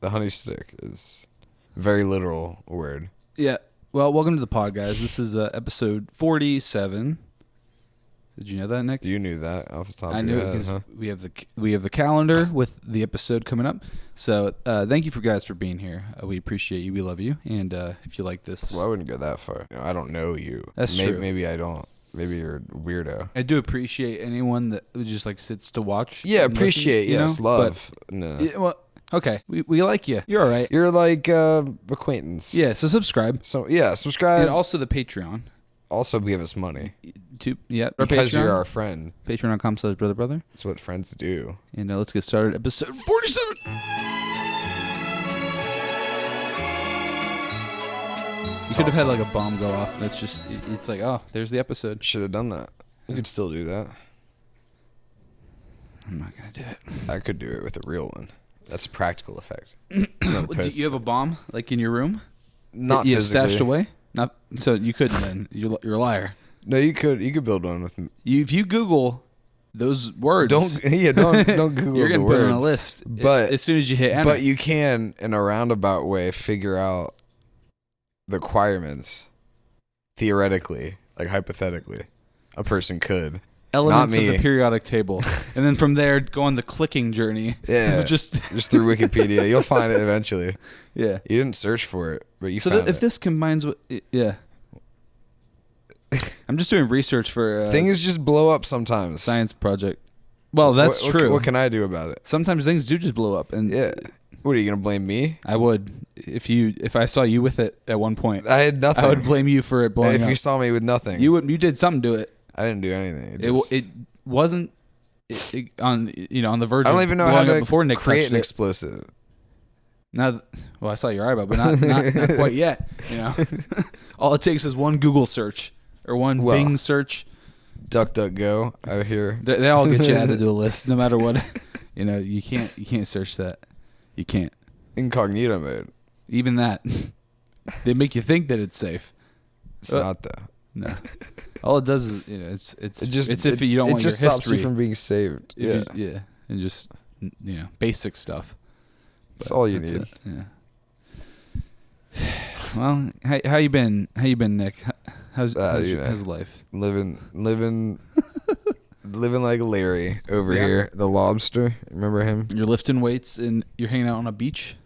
The honey stick is a very literal word. Yeah. Well, welcome to the pod, guys. This is episode 47. Did you know that, Nick? You knew that off the top I of knew your it head, because huh? we have the calendar with the episode coming up. So thank you for guys for being here. We appreciate you. We love you. And if you like this, Well, I wouldn't go that far. I don't know you. That's true. Maybe I don't. Maybe you're a weirdo. I do appreciate anyone that just like sits to watch. Yeah, and appreciate. listen, Yes, love. No. Yeah, well, okay, we like you. You're all right. You're like acquaintance. Yeah, so subscribe. So yeah, subscribe. And also the Patreon. Also give us money Our because Patreon, you're our friend. Patreon.com/BrotherBrother. That's what friends do. And let's get started. Episode 47. You could have had like a bomb go off, and it's like, oh, there's the episode. Should have done that. You could still do that. I'm not gonna do it. I could do it with a real one. That's a practical effect. Do you have a bomb like in your room? Not you physically. stashed away. Not so you couldn't. Then you're a liar. No, you could build one with. If you Google those words, Don't Google. You're gonna the put it on a words. list. But as soon as you hit enter, But you can, in a roundabout way, figure out the requirements. Theoretically, like hypothetically, a person could. elements Not of me. the periodic table, and then from there go on the clicking journey. Yeah, just through Wikipedia, you'll find it eventually. yeah. You didn't search for it, but you So found if it. this combines with I'm just doing research for Things just blow up sometimes. science project. Well, that's What true. What can I do about it? Sometimes things do just blow up, and Yeah. What are you gonna blame me? I would if I saw you with it at one point. I had nothing. I would blame you for it blowing if up. you saw me with nothing, You did something to it. I didn't do anything. It wasn't on the verge. I don't of even know blowing how up to before Nick create touched an it. explosive. Well, I saw your eyebrow, but not quite yet. All it takes is one Google search or one Bing search. DuckDuckGo out here. They all get you added to a list, no matter what. You can't search that. You can't. Incognito mode. Even that. They make you think that it's safe. It's not though. No. All it does is it's if you don't want just your stops history. you from being saved. If Yeah, you- and just basic stuff. that's all you need. It, yeah. Well, how you been? How you been, Nick? How's life? Living like Larry over here, the lobster. Remember him? You're lifting weights and you're hanging out on a beach.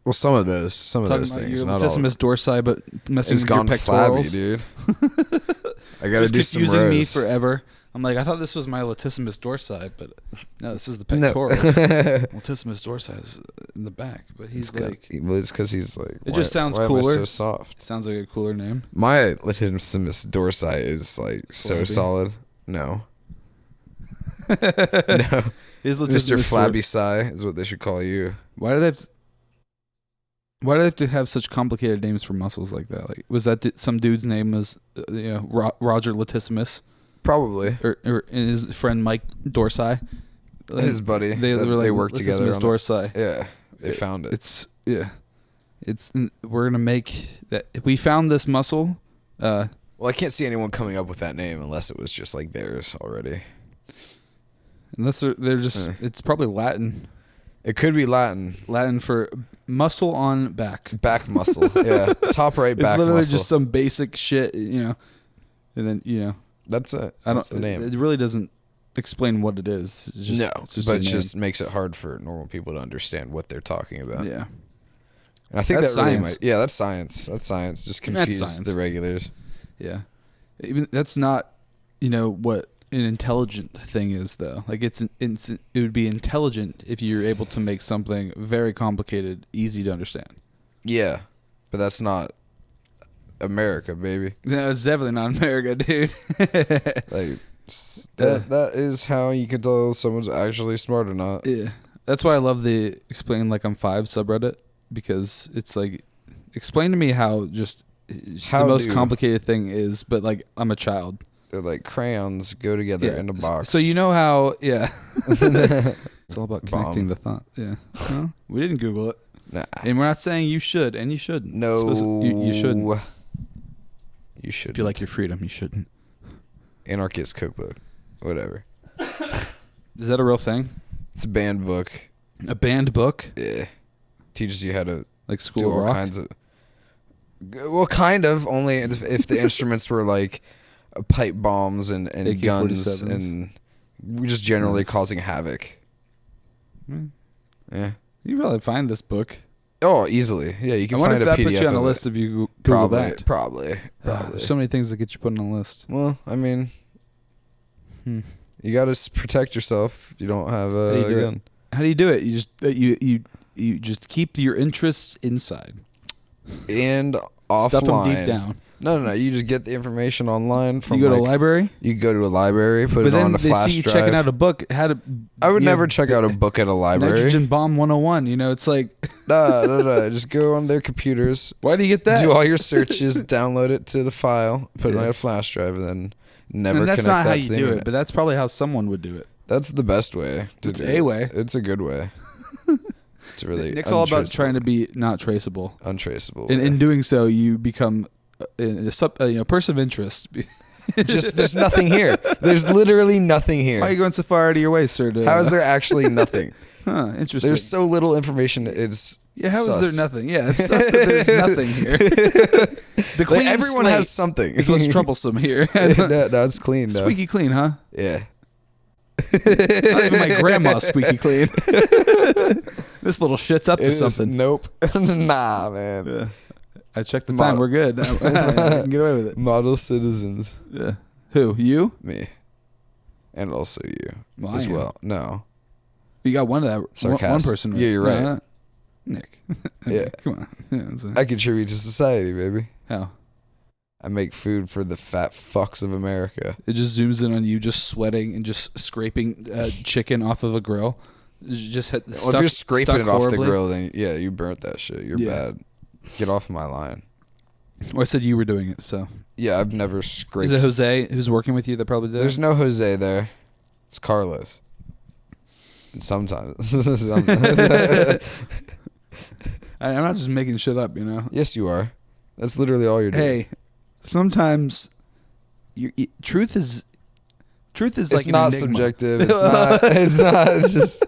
Well, some of those Talking about things. your Not all. latissimus dorsi, but messing It's with your gone flabby, pectorals. dude. I gotta Just do some confusing me rows. forever. I'm like, I thought this was my latissimus dorsi, but no, this is the No. pectorals. Latissimus dorsi is in the back, but he's like. Well, it's because he's like. It just sounds why cooler. Am I so soft. Sounds like a cooler name. My latissimus dorsi is like so Flabby? solid. No, No. no. Mr. Flabby Sigh is what they should call you. Why do they have to have such complicated names for muscles like that? Like, was that some dude's name was Roger Latissimus, Probably or and his friend Mike Dorsey, his buddy. They were like they worked together. Latissimus Dorsey. Yeah, they found it. We're gonna make that. If we found this muscle. Well, I can't see anyone coming up with that name unless it was just like theirs already. Unless they're just, it's probably Latin. It could be Latin. Latin for muscle on back. Back muscle. Yeah, top right back muscle. It's literally just some basic shit, and then That's it. That's the name. It really doesn't explain what it is. It's just, No, it's just but a it name. just makes it hard for normal people to understand what they're talking about. Yeah. And I think That's that really science. might. Yeah, that's science. That's science. Just confuse science. the regulars. Yeah. Even that's not, what an intelligent thing is, though. Like it would be intelligent if you're able to make something very complicated easy to understand. Yeah, but that's not America, baby. No, it's definitely not America, dude. Like that is how you can tell someone's actually smart or not. Yeah. That's why I love the Explain Like I'm 5 subreddit, because it's like, explain to me how the most complicated thing is, but like I'm a child. They're like crayons go together in a box. So you know how, yeah. It's all about Bomb. connecting the thought. Yeah. Well, we didn't Google it. Nah. And we're not saying you should, and you shouldn't. No. You shouldn't. You should. If you like your freedom, you shouldn't. Anarchist cookbook. Whatever. Is that a real thing? It's a banned book. A banned book? Yeah. Teaches you how to Like do School of all Rock? kinds of. Well, kind of. Only if the instruments were like pipe bombs and guns AK-47s. and just generally Nice. causing havoc. Hmm. Yeah. You probably find this book. Oh, easily. Yeah, you I can wonder find if a that PDF puts you on a of it. list if you Google that. Probably. There's so many things that get you put on a list. Well, I mean, Hmm. you got to protect yourself. You don't have How do you a do gun. it? How do you do it? You just keep your interests inside. And offline. Stuff them deep down. No. You just get the information online from. You go to a library. You go to a library, put But it then on a they flash see you drive. checking out a book. I would never check out a book at a library. Nitrogen bomb 101. You know, it's like, No. Just go on their computers. why do you get that? Do all your searches, download it to the file, put it Yeah. on a flash drive, and then never and that's connect not that how to you the do it, internet. but that's probably how someone would do it. That's the best way. It's do a it. way. It's a good way. It's really. Nick's all about trying to be not traceable. untraceable. And way. in doing so, you become a person of interest. Just there's nothing here. There's literally nothing Why are you here. going so far out of your way, sir? How is there actually nothing? Huh, interesting. There's so little information. It's Yeah, how is sus. there nothing? Yeah, it's sus that there's nothing here. The Like, clean everyone slate has something. is what's troublesome here. no, it's clean. No. Squeaky clean, huh? Yeah. Not even my grandma's squeaky clean. This little shit's up to It is- something. Nope. Nah, man. Yeah. I checked the Model- time. We're good. I can get away with it. Model citizens. Yeah. Who? You? Me. And also you Well, as I am. well. No. You got one of that. One Sarcastic. person. Right. Yeah, you're right. No, Nick. Yeah. Come on. Yeah, that's I contribute to society, baby. how? I make food for the fat fucks of America. It just zooms in on you just sweating and just scraping chicken off of a grill. Just had Well, stuck, if you're scraping stuck it off the horribly. grill, then yeah, you burnt that shit. You're Yeah. bad. Get off my line. Well, I said you were doing it, so. Yeah, I've never scraped. Is it Jose who's working with you that probably did There's it? no Jose there. It's Carlos. And sometimes. I'm not just making shit up, you know? Yes, you are. That's literally all you're doing. Hey, sometimes truth is It's like not an enigma. subjective. It's not. It's not. It's just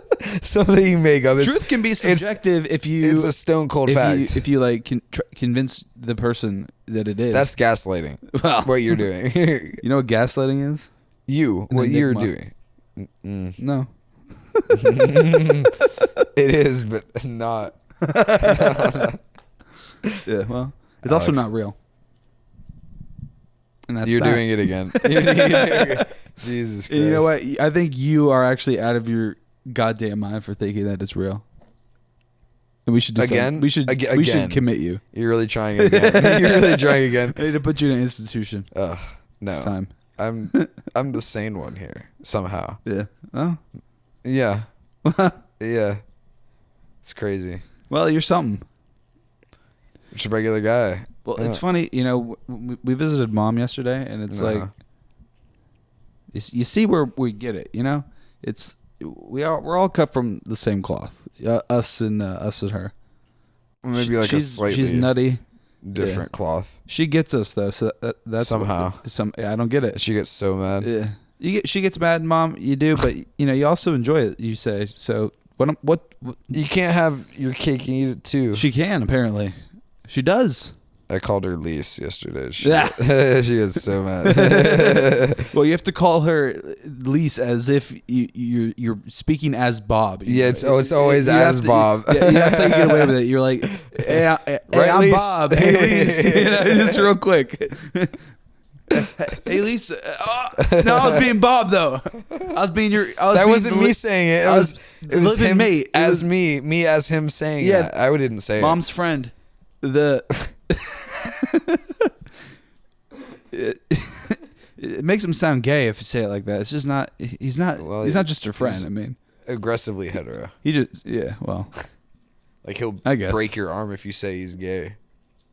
something you make up. It's, Truth can be subjective if you It's a stone cold fact. if you like convince the person that it is. That's gaslighting. well, What you're doing. you know what gaslighting is? You. An What you're enigma. doing. Mm. No. It is, but not. Yeah. Well, it's also Alex. not real. And that's You're that. doing it again. You're doing it again. Jesus Christ. And you know what? I think you are actually out of your goddamn mind for thinking that it's real. And we should do Again? something. We should Again? we should commit you. You're really trying again. You're really trying again. I need to put you in an institution. Ugh. It's No. time. I'm the sane one here somehow. Yeah. Oh. Yeah. Yeah. It's crazy. Well, you're something. Just a regular guy. Well, Yeah. it's funny, you know. We visited Mom yesterday, and it's like, you see where we get it. You know, we're all cut from the same cloth. Us and her. Maybe like a slightly she's nutty. different cloth. She gets us though, so that's Somehow. I don't get it. She gets so mad. Yeah, she gets mad, Mom. You do, but you know, you also enjoy it. You say so. What You can't have your cake and eat it too. she can apparently. She does. I called her Lise yesterday. She, Yeah. she gets so mad. Well, you have to call her Lise as if you're speaking as Bob. Yeah, it's always You have as to- Bob. Yeah, that's how you get away with it. You're like, hey, Right, I'm Lise? Bob. Hey, Lise. You know, just real quick. Hey, Lisa. No, I was being Bob though. That wasn't me saying it. It was living him mate. as me as him saying Yeah. that. I didn't say Mom's friend. It makes him sound gay if you say it like that. It's just not. He's not. Well, he's not just your friend. he's- I mean, it. Aggressively hetero. he just. Yeah. Well, Like he'll I guess. break your arm if you say he's gay.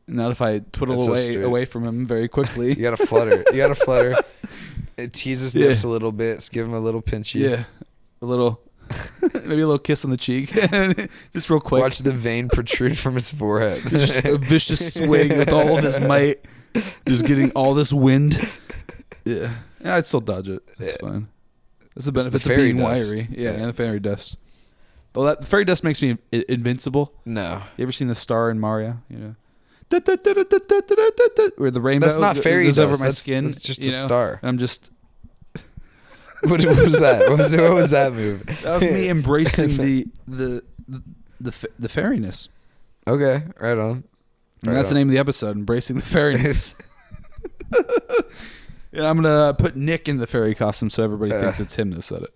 not if I twiddle That's so straight. away from him very quickly. You gotta flutter. You gotta flutter. It teases Yeah. nips a little bit. Just give him a little pinchy. Yeah. A little. Maybe a little kiss on the cheek. Just real quick. Watch the vein protrude from his forehead. Just a vicious swing with all of his might. Just getting all this wind. Yeah. I'd still dodge it. It's Yeah. fine. That's the It's the benefits of fairy being dust. wiry. Yeah, Yeah. and the fairy dust. Well, that fairy dust makes me invincible. No. You ever seen the star in Mario? You know, where the rainbow That's not fairy goes dust. over my skin. That's just a star. And I'm just. What was that? What was that move? That was me embracing the fairiness. Okay, right on. And that's the name of the episode, Embracing the Fairiness. And I'm going to put Nick in the fairy costume so everybody thinks it's him that said it.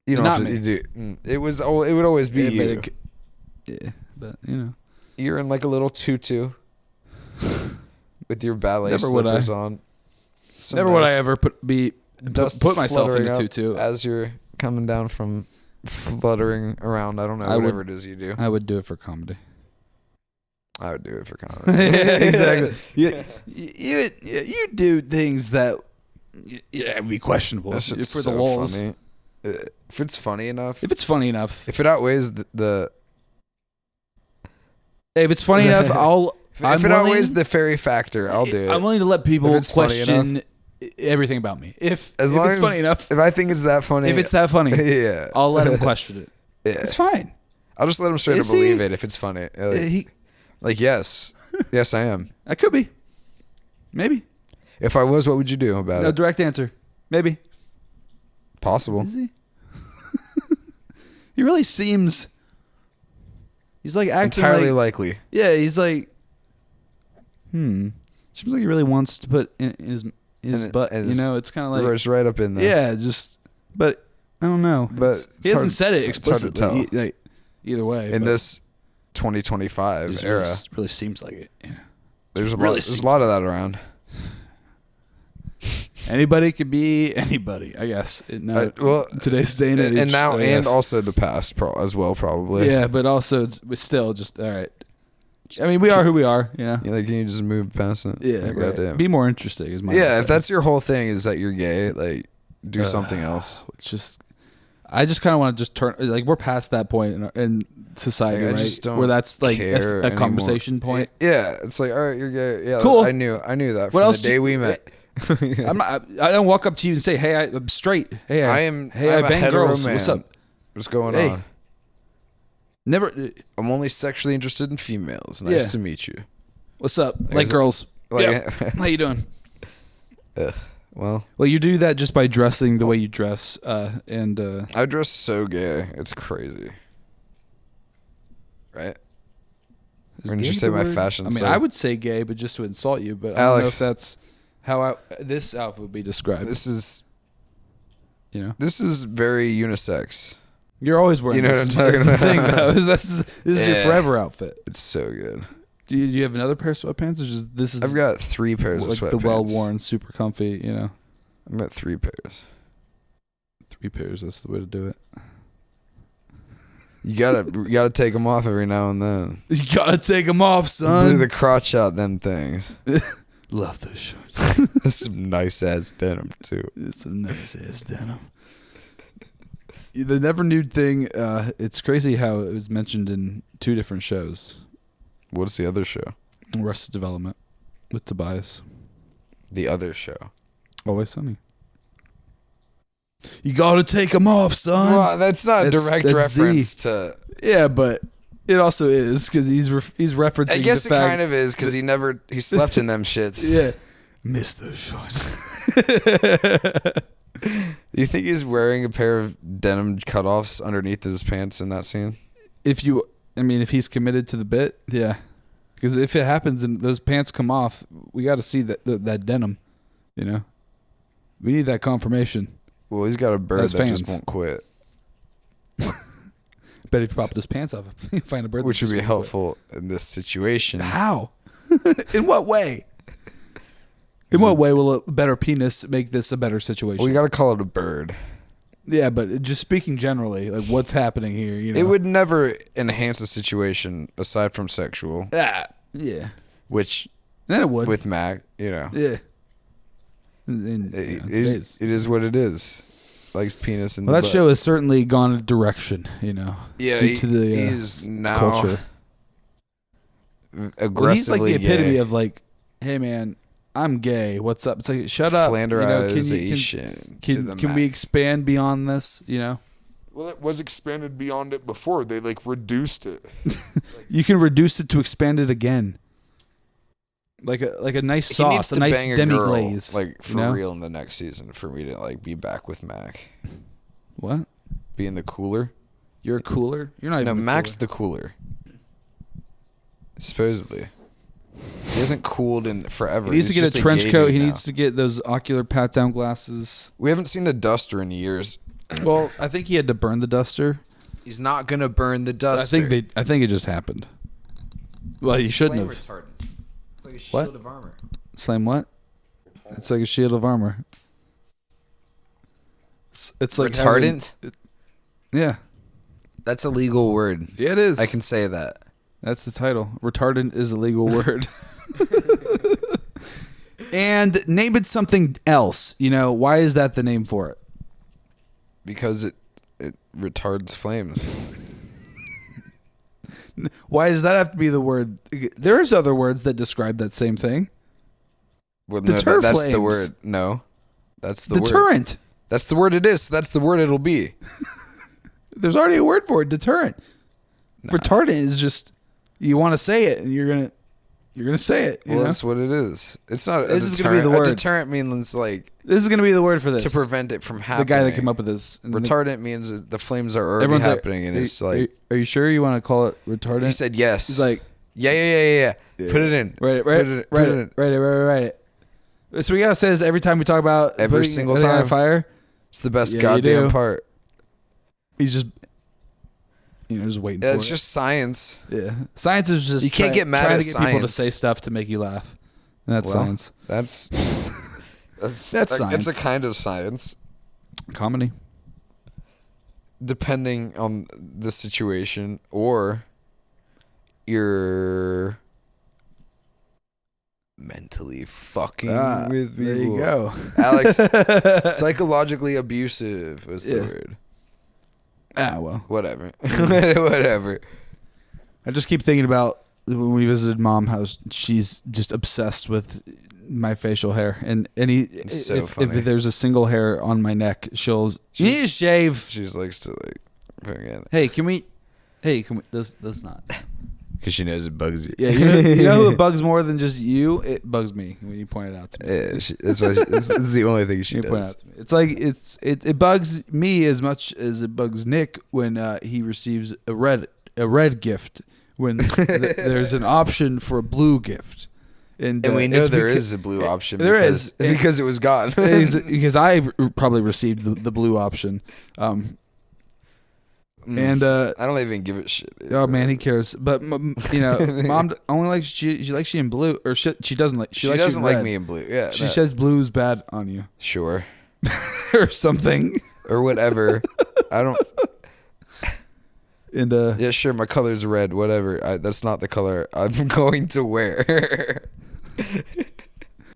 You don't Not have to me. do. It would always be you. But you know. You're in like a little tutu with your ballet Never would slippers I. on. Some Never would I nice ever put myself fluttering in a up tutu. as you're coming down from fluttering around. I don't know, whatever it is you do. I would do it for comedy. I would do it for comedy. Exactly. You do things that would be questionable That's for so the lulz. funny. If it's funny enough, If it's funny enough, if it outweighs the if it's funny enough, if it outweighs the fairy factor, I'll do it. I'm willing to let people If it's funny question everything about me. If As if long it's as funny enough, if I think it's that funny, if it's that funny, yeah, I'll let him question it. Yeah. It's fine. I'll just let him straight up Is he? believe it if it's funny. Like yes, yes, I am. I could be. Maybe. If I was, what would you do about No it? direct answer. Maybe. Possible. Is he? He really seems. He's like acting Entirely like. likely. Yeah, he's like. Seems like he really wants to put in his butt. You know, it's kind of like. It's right up in there. Yeah, just. But I don't know. But he hasn't said it it's hard to explicitly. tell. Either way. In this 2025 era, really seems like it. Yeah. there's a really lot. There's a lot of that around. Anybody could be anybody, I guess. Today's day and age, and now I and guess. also the past as well, probably. Yeah, but also it's still just all right. I mean, we are who we are, you know. Like, can you just move past it? Yeah, Like, right. goddamn. Be more interesting is my. Yeah, if that's your whole thing is that you're gay, like do something else. It's just, I just kind of want to just turn like we're past that point in society, Like, I right? just don't Where that's like care a anymore. conversation point. Yeah, it's like, all right, you're gay. Yeah, Cool. I knew that What from else the day we met. I'm not. I don't walk up to you and say, "Hey, I'm straight." Hey, I'm I a bang hetero girls. man. What's up? What's going Hey. on? Never. I'm only sexually interested in females. Nice Yeah. to meet you. What's up? Like, Like is it- girls. Like, Yeah. How you doing? well, Well, you do that just by dressing the way you dress, and I dress so gay. It's crazy. Right? is Or did gay you say the my word? fashion? I mean, so- I would say gay, but just to insult you. But I don't know Alex. if that's how this outfit would be described. This is You know, very unisex. you're always wearing. You know this. what I'm talking That's the about. thing, though. This is your Yeah. forever outfit. It's so good. Do you have another pair of sweatpants, or just this is I've got 3 pairs like of sweatpants. the well-worn, super comfy? You know, I've got 3 pairs. 3 pairs. That's the way to do it. You gotta take them off every now and then. You gotta take them off, Blew son. the crotch out them things. Love those shorts. That's some nice ass denim too. It's some nice ass denim. The Never Nude thing, it's crazy how it was mentioned in 2 different shows. What's the other show? Arrested Development with Tobias. The other show. Always Sunny. You gotta take them off, son. Well, that's not a direct that's reference Z. to. Yeah, but it also is because he's referencing. I guess the it fact kind of is because he slept in them shits. Yeah, missed those shorts. Do you think he's wearing a pair of denim cutoffs underneath his pants in that scene? If he's committed to the bit, yeah. Because if it happens and those pants come off, we got to see that denim. You know, we need that confirmation. Well, he's got a bird As that fans. just won't quit, Bet if you pop those pants off, you find a bird. which that would be just won't helpful in this situation. quit. How? In what way? In what way will a better penis make this a better situation? Well, you got to call it a bird. Yeah, but just speaking generally, like what's happening here, you know? It would never enhance the situation aside from sexual, yeah. which Then it would. with Mac, you know, Yeah. it is what it is. Like his penis in Well, the that butt. show has certainly gone a direction, you know. Yeah, due to the he's now culture. aggressively Well, he's like the epitome gay. of like, hey man, I'm gay. What's up? It's like shut up. You know, Flanderization. can we expand beyond this? You know. Well, it was expanded beyond it before. They like reduced it. You can reduce it to expand it again. Like a nice He sauce, needs a to nice bang a demi girl, glaze. like for you know? real in the next season for me to like be back with Mac. What? Be in the cooler. You're a cooler? You're not No, even a Mac's cooler. the cooler. Supposedly. He hasn't cooled in forever. He needs to He's get a just trench gay coat. dude He now. needs to get those ocular pat-down glasses. We haven't seen the duster in years. Well, I think he had to burn the duster. He's not gonna burn the duster. I think it just happened. Well, you shouldn't Flame have. retardant. It's like a What? shield of armor. Flame what? It's like a shield of armor. It's like Retardant? Yeah. That's a legal word. Yeah, it is. I can say that. That's the title. Retardant is a legal word. And name it something else. You know, why is that the name for it? Because it retards flames. Why does that have to be the word? There's other words that describe that same thing. Well, Deter that's flames. the word. No. That's the word. Deterrent. That's the word it is. That's the word it'll be. There's already a word for it. Deterrent. Retardant is just you want to say it and you're gonna say it. You Well, know? that's what it is. It's not a This is gonna be deterrent. the word. A deterrent means like This is gonna be the word for this. to prevent it from happening. the guy that came up with this. And Retardant means that the flames are already everyone's happening, and are it's you, like are you sure you want to call it retardant? he said yes. He's like, yeah. Put it in. Write it, Put it in. write it. So we gotta say this every time we talk about Every putting single it on time. fire. It's the best Yeah, you goddamn do. part. He's just, just waiting Yeah, for it's it. just science. Yeah, science is just You can't get mad trying at to get people to science. say stuff to make you laugh. That's Well, science. That's That's science. It's a kind of science, Comedy. depending on the situation or you're mentally fucking with people. There you go, Alex. Psychologically abusive was the Yeah. word. Well, Whatever. Whatever. I just keep thinking about when we visited mom, how she's just obsessed with my facial hair, and It's so funny. if there's a single hair on my neck, you need to shave. She just likes to like forget Hey, can we? Let's not. because she knows it bugs you. Yeah, you know who it bugs more than just you? It bugs me when you point it out to me. Yeah, that's why it's the only thing she You point it does. out to me. It's like it bugs me as much as it bugs Nick when he receives a red gift when there's an option for a blue gift. And And we know it's there because- is a blue option. There because, is. because it was gone. because I probably received the blue option. And I don't even give it shit. oh man, he cares. But mom only likes she likes you in blue, or she doesn't like She likes doesn't you in like red. me in blue. Yeah, She that- says blue's bad on you sure or something. or whatever. I don't. And Yeah, sure. My color's red. Whatever. That's not the color I'm going to wear.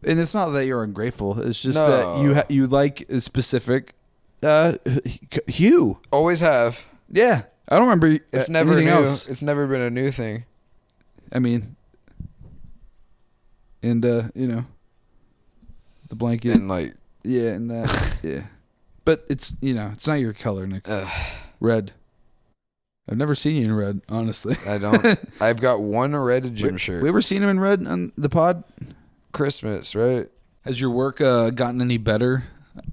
and it's not that you're ungrateful. It's just No. that you like a specific hue. Always have. Yeah, I don't remember. It's never anything new. else. It's never been a new thing. I mean, and the blanket. And like, Yeah, and that. Yeah, but it's it's not your color, Nick. Red. I've never seen you in red, honestly. I don't. I've got one red gym shirt. We ever seen him in red on the pod? Christmas, right? Has your work gotten any better?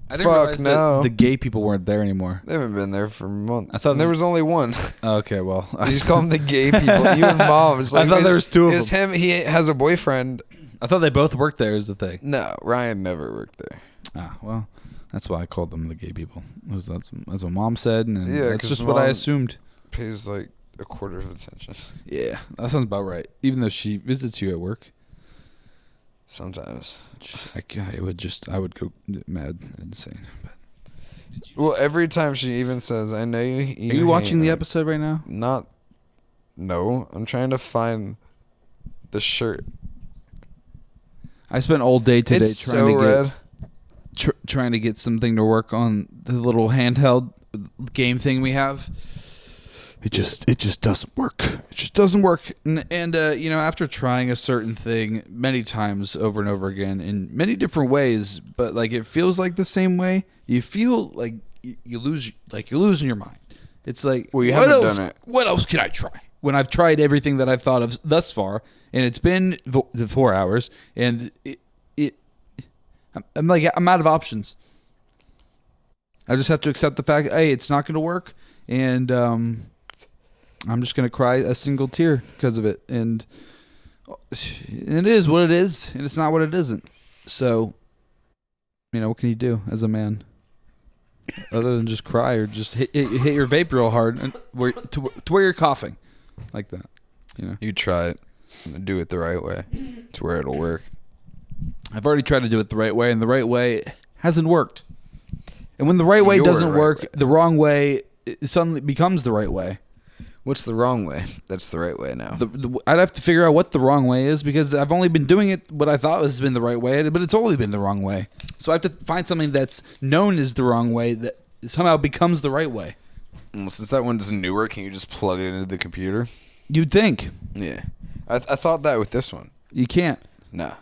I didn't Fuck, realize no. that the gay people weren't there anymore. They haven't been there for months. I thought there was only one. Okay, well, You just call them the gay people. You and mom. It's like, I thought there was two of It's him. He has a boyfriend. I thought they both worked there. Is the thing? No, Ryan never worked there. Well, that's why I called them the gay people. That's what mom said, and Yeah, that's 'cause just what I Mom- assued. Pays like a quarter of attention. Yeah, that sounds about right. Even though she visits you at work, Sometimes. I would go mad, insane. Well, every time she even says, "I know you." Are you watching the hate-" episode right now? Not. No, I'm trying to find the shirt. I spent all day today It's trying so to get red. trying to get something to work on the little handheld game thing we have. It just doesn't work. It just doesn't work. And after trying a certain thing many times over and over again in many different ways, but like it feels like the same way, you feel like you're losing your mind. It's like, Well, you what haven't else? done it. What else can I try? When I've tried everything that I've thought of thus far, and it's been 4 hours, and I'm out of options. I just have to accept the fact, hey, it's not going to work, and I'm just going to cry a single tear because of it, and it is what it is, and it's not what it isn't. So, what can you do as a man? Other than just cry or just hit your vape real hard and to where you're coughing, like that. You try it, and do it the right way, to where it'll work. I've already tried to do it the right way, and the right way hasn't worked. And when the right way doesn't work, the wrong way suddenly becomes the right way. What's the wrong way? That's the right way now. I'd have to figure out what the wrong way is, because I've only been doing it what I thought has been the right way, but it's only been the wrong way. So I have to find something that's known as the wrong way that somehow becomes the right way. Well, since that one's newer, can you just plug it into the computer? You'd think. Yeah. I thought that with this one. You can't. Nah.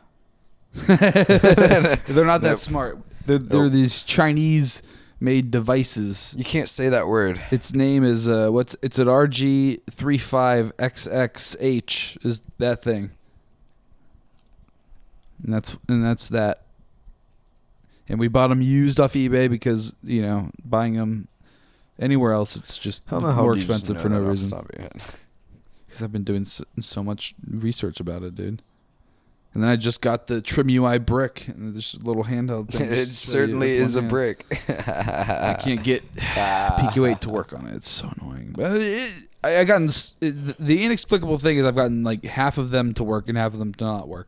They're not that smart. They're these Chinese-made devices. You can't say that word. Its name is it's an RG35XXH is that thing. And that's that. And we bought them used off eBay because, buying them anywhere else, it's just more expensive for no reason. Because I've been doing so much research about it, dude. And then I just got the Trim UI brick, and this little handheld thing. It certainly is a brick. I can't get PQ8 to work on it. It's so annoying. But I gotten the inexplicable thing is I've gotten like half of them to work and half of them to not work,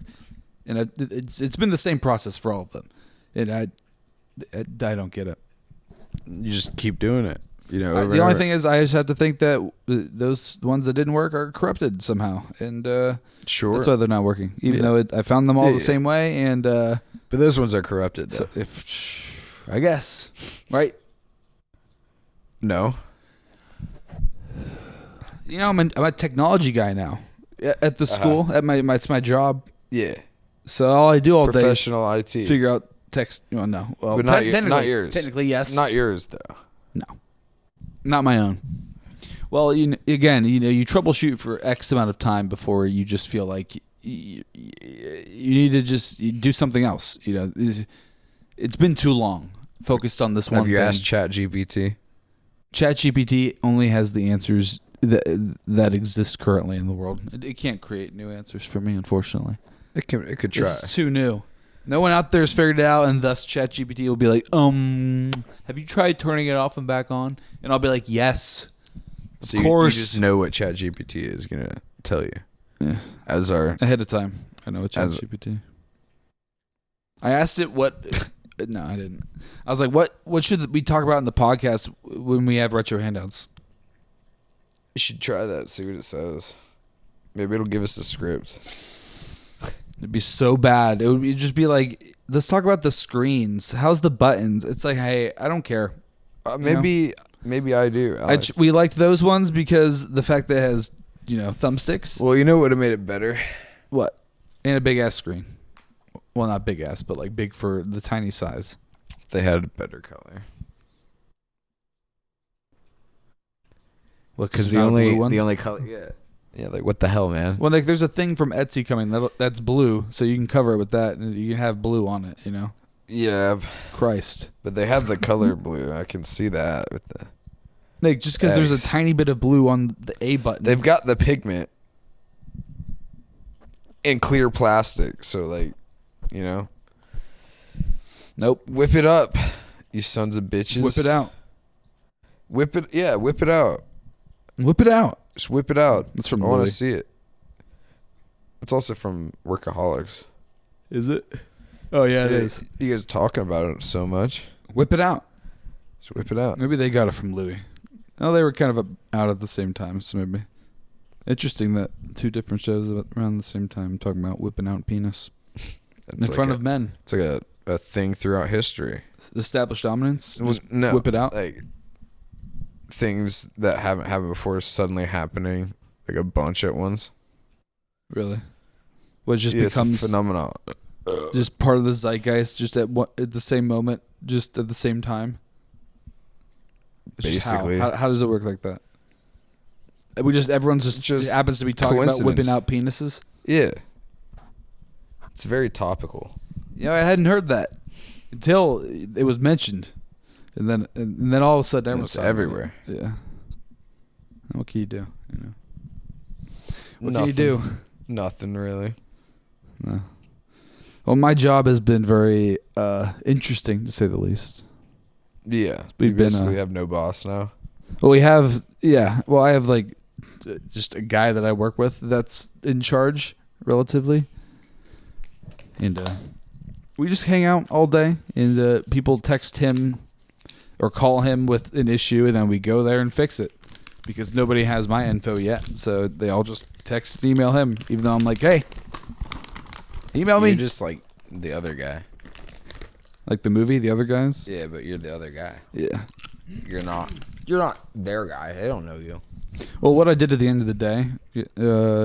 and it's been the same process for all of them, and I don't get it. You just keep doing it. The only thing is, I just have to think that those ones that didn't work are corrupted somehow, and sure, that's why they're not working. Even though I found them all the same way, and but those ones are corrupted. Though. So I guess, right? No. I'm a technology guy now at the school. At it's my job. Yeah. So all I do all day is professional IT. Figure out text. No, well, but not yours. Technically, yes. Not yours though. No. Not my own. Well, you troubleshoot for X amount of time before you just feel like you need to just do something else. It's been too long focused on this one thing. Have you asked ChatGPT? ChatGPT only has the answers that exist currently in the world. It can't create new answers for me, unfortunately. It could try. It's too new. No one out there has figured it out, and thus ChatGPT will be like, have you tried turning it off and back on? And I'll be like, yes. So of course. You just know what ChatGPT is going to tell you. Yeah. Ahead of time. I know what ChatGPT. I asked it what... No, I didn't. I was like, what should we talk about in the podcast when we have retro handouts? You should try that, see what it says. Maybe it'll give us a script. It'd be so bad. It would just be like, let's talk about the screens. How's the buttons? It's like, hey, I don't care. Maybe I do. We liked those ones because the fact that it has, thumbsticks. Well, you know what would have made it better? What? And a big ass screen. Well, not big ass, but like big for the tiny size. They had a better color. Well, because the only color, yeah, like what the hell, man? Well, like there's a thing from Etsy coming that's blue, so you can cover it with that, and you can have blue on it. Yeah. Christ. But they have the color blue. I can see that with the. Like just because there's a tiny bit of blue on the A button. They've got the pigment in clear plastic, so like, Nope. Whip it up, you sons of bitches. Whip it out. Whip it out. Whip it out. Just whip it out. That's from I want to see it. It's also from Workaholics. Is it? Oh, yeah, it is. You guys talking about it so much. Whip it out. Just whip it out. Maybe they got it from Louis. Oh, they were kind of out at the same time, so maybe. Interesting that two different shows around the same time talking about whipping out penis. In front of men. It's like a thing throughout history. Established dominance? No. Whip it out? Like things that haven't happened before suddenly happening like a bunch at once. Really? What just becomes it's a phenomenon. Just part of the zeitgeist, just at the same moment, just at the same time. Basically. How does it work like that? Everyone's just happens to be talking about whipping out penises. Yeah. It's very topical. Yeah, I hadn't heard that until it was mentioned, and then all of a sudden It's everywhere. Yeah. What can you do? What Nothing. can you do? Nothing really. No. Well, my job has been very interesting to say the least. Yeah. We We've been, basically have no boss now. Well, we have, yeah. Well, I have like just a guy that I work with that's in charge relatively. And we just hang out all day, and people text him or call him with an issue, and then we go there and fix it because nobody has my info yet. So they all just text and email him, even though I'm like, hey, email me. You're just like the other guy. Like the movie, The Other Guys? Yeah, but you're the other guy. Yeah. You're not their guy. They don't know you. Well, what I did at the end of the day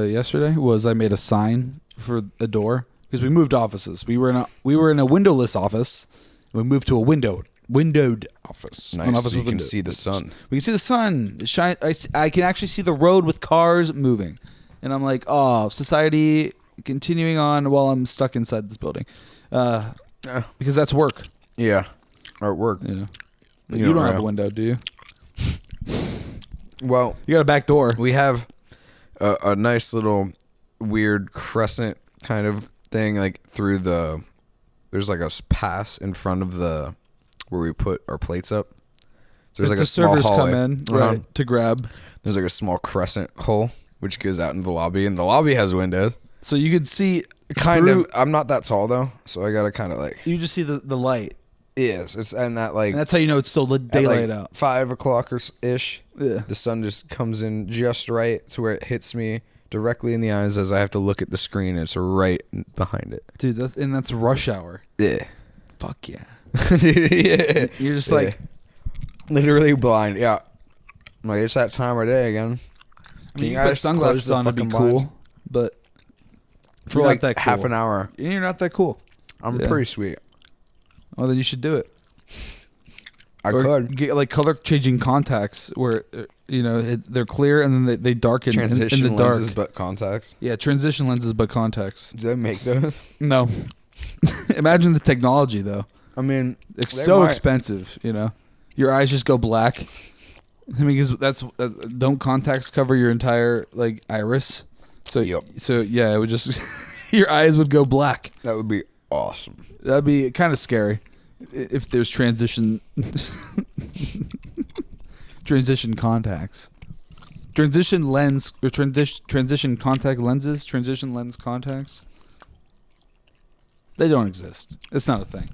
yesterday was I made a sign for a door because we moved offices. We were in a windowless office. We moved to a windowed office. Nice. An office So you with can windows. see the sun. We can see the sun. It shine. I can actually see the road with cars moving, and I'm like, oh, society continuing on while I'm stuck inside this building, because that's work. Yeah. Or at work. Yeah. But you don't have a window, do you? Well, You got a back door. we have a nice little weird crescent kind of thing, like through the. There's like a pass in front of the where we put our plates up. So there's like the a small servers hallway. come in right to grab. There's like a small crescent hole which goes out into the lobby, and the lobby has windows. So you could see Kind through- of. I'm not that tall though, so I gotta kind of like. You just see the light. Yes, it's and that like. And that's how you know it's still daylight at like out. 5 o'clock or ish. Yeah. The sun just comes in just right to where it hits me directly in the eyes as I have to look at the screen. And it's right behind it. Dude, that's rush hour. Yeah. Fuck yeah. Yeah. You're just like, literally blind. Yeah. I'm like, it's that time of day again. I mean, you you put guys sunglasses close the on to be fucking cool, blinds? but For you're like not that half cool. an hour. You're not that cool. I'm Yeah. pretty sweet. Oh, then you should do it. I Or could. get like color changing contacts where they're clear and then they darken Transition in the dark. lenses, but contacts. Yeah, transition lenses but contacts. Do they make those? No. Imagine the technology though. I mean, It's they so might. expensive, you know. Your eyes just go black. I mean, because don't contacts cover your entire like iris? So Yep. so yeah, it would just your eyes would go black. That would be awesome. That'd be kind of scary if there's transition contacts. Transition lens or transition contact lenses, transition lens contacts. They don't exist. It's not a thing.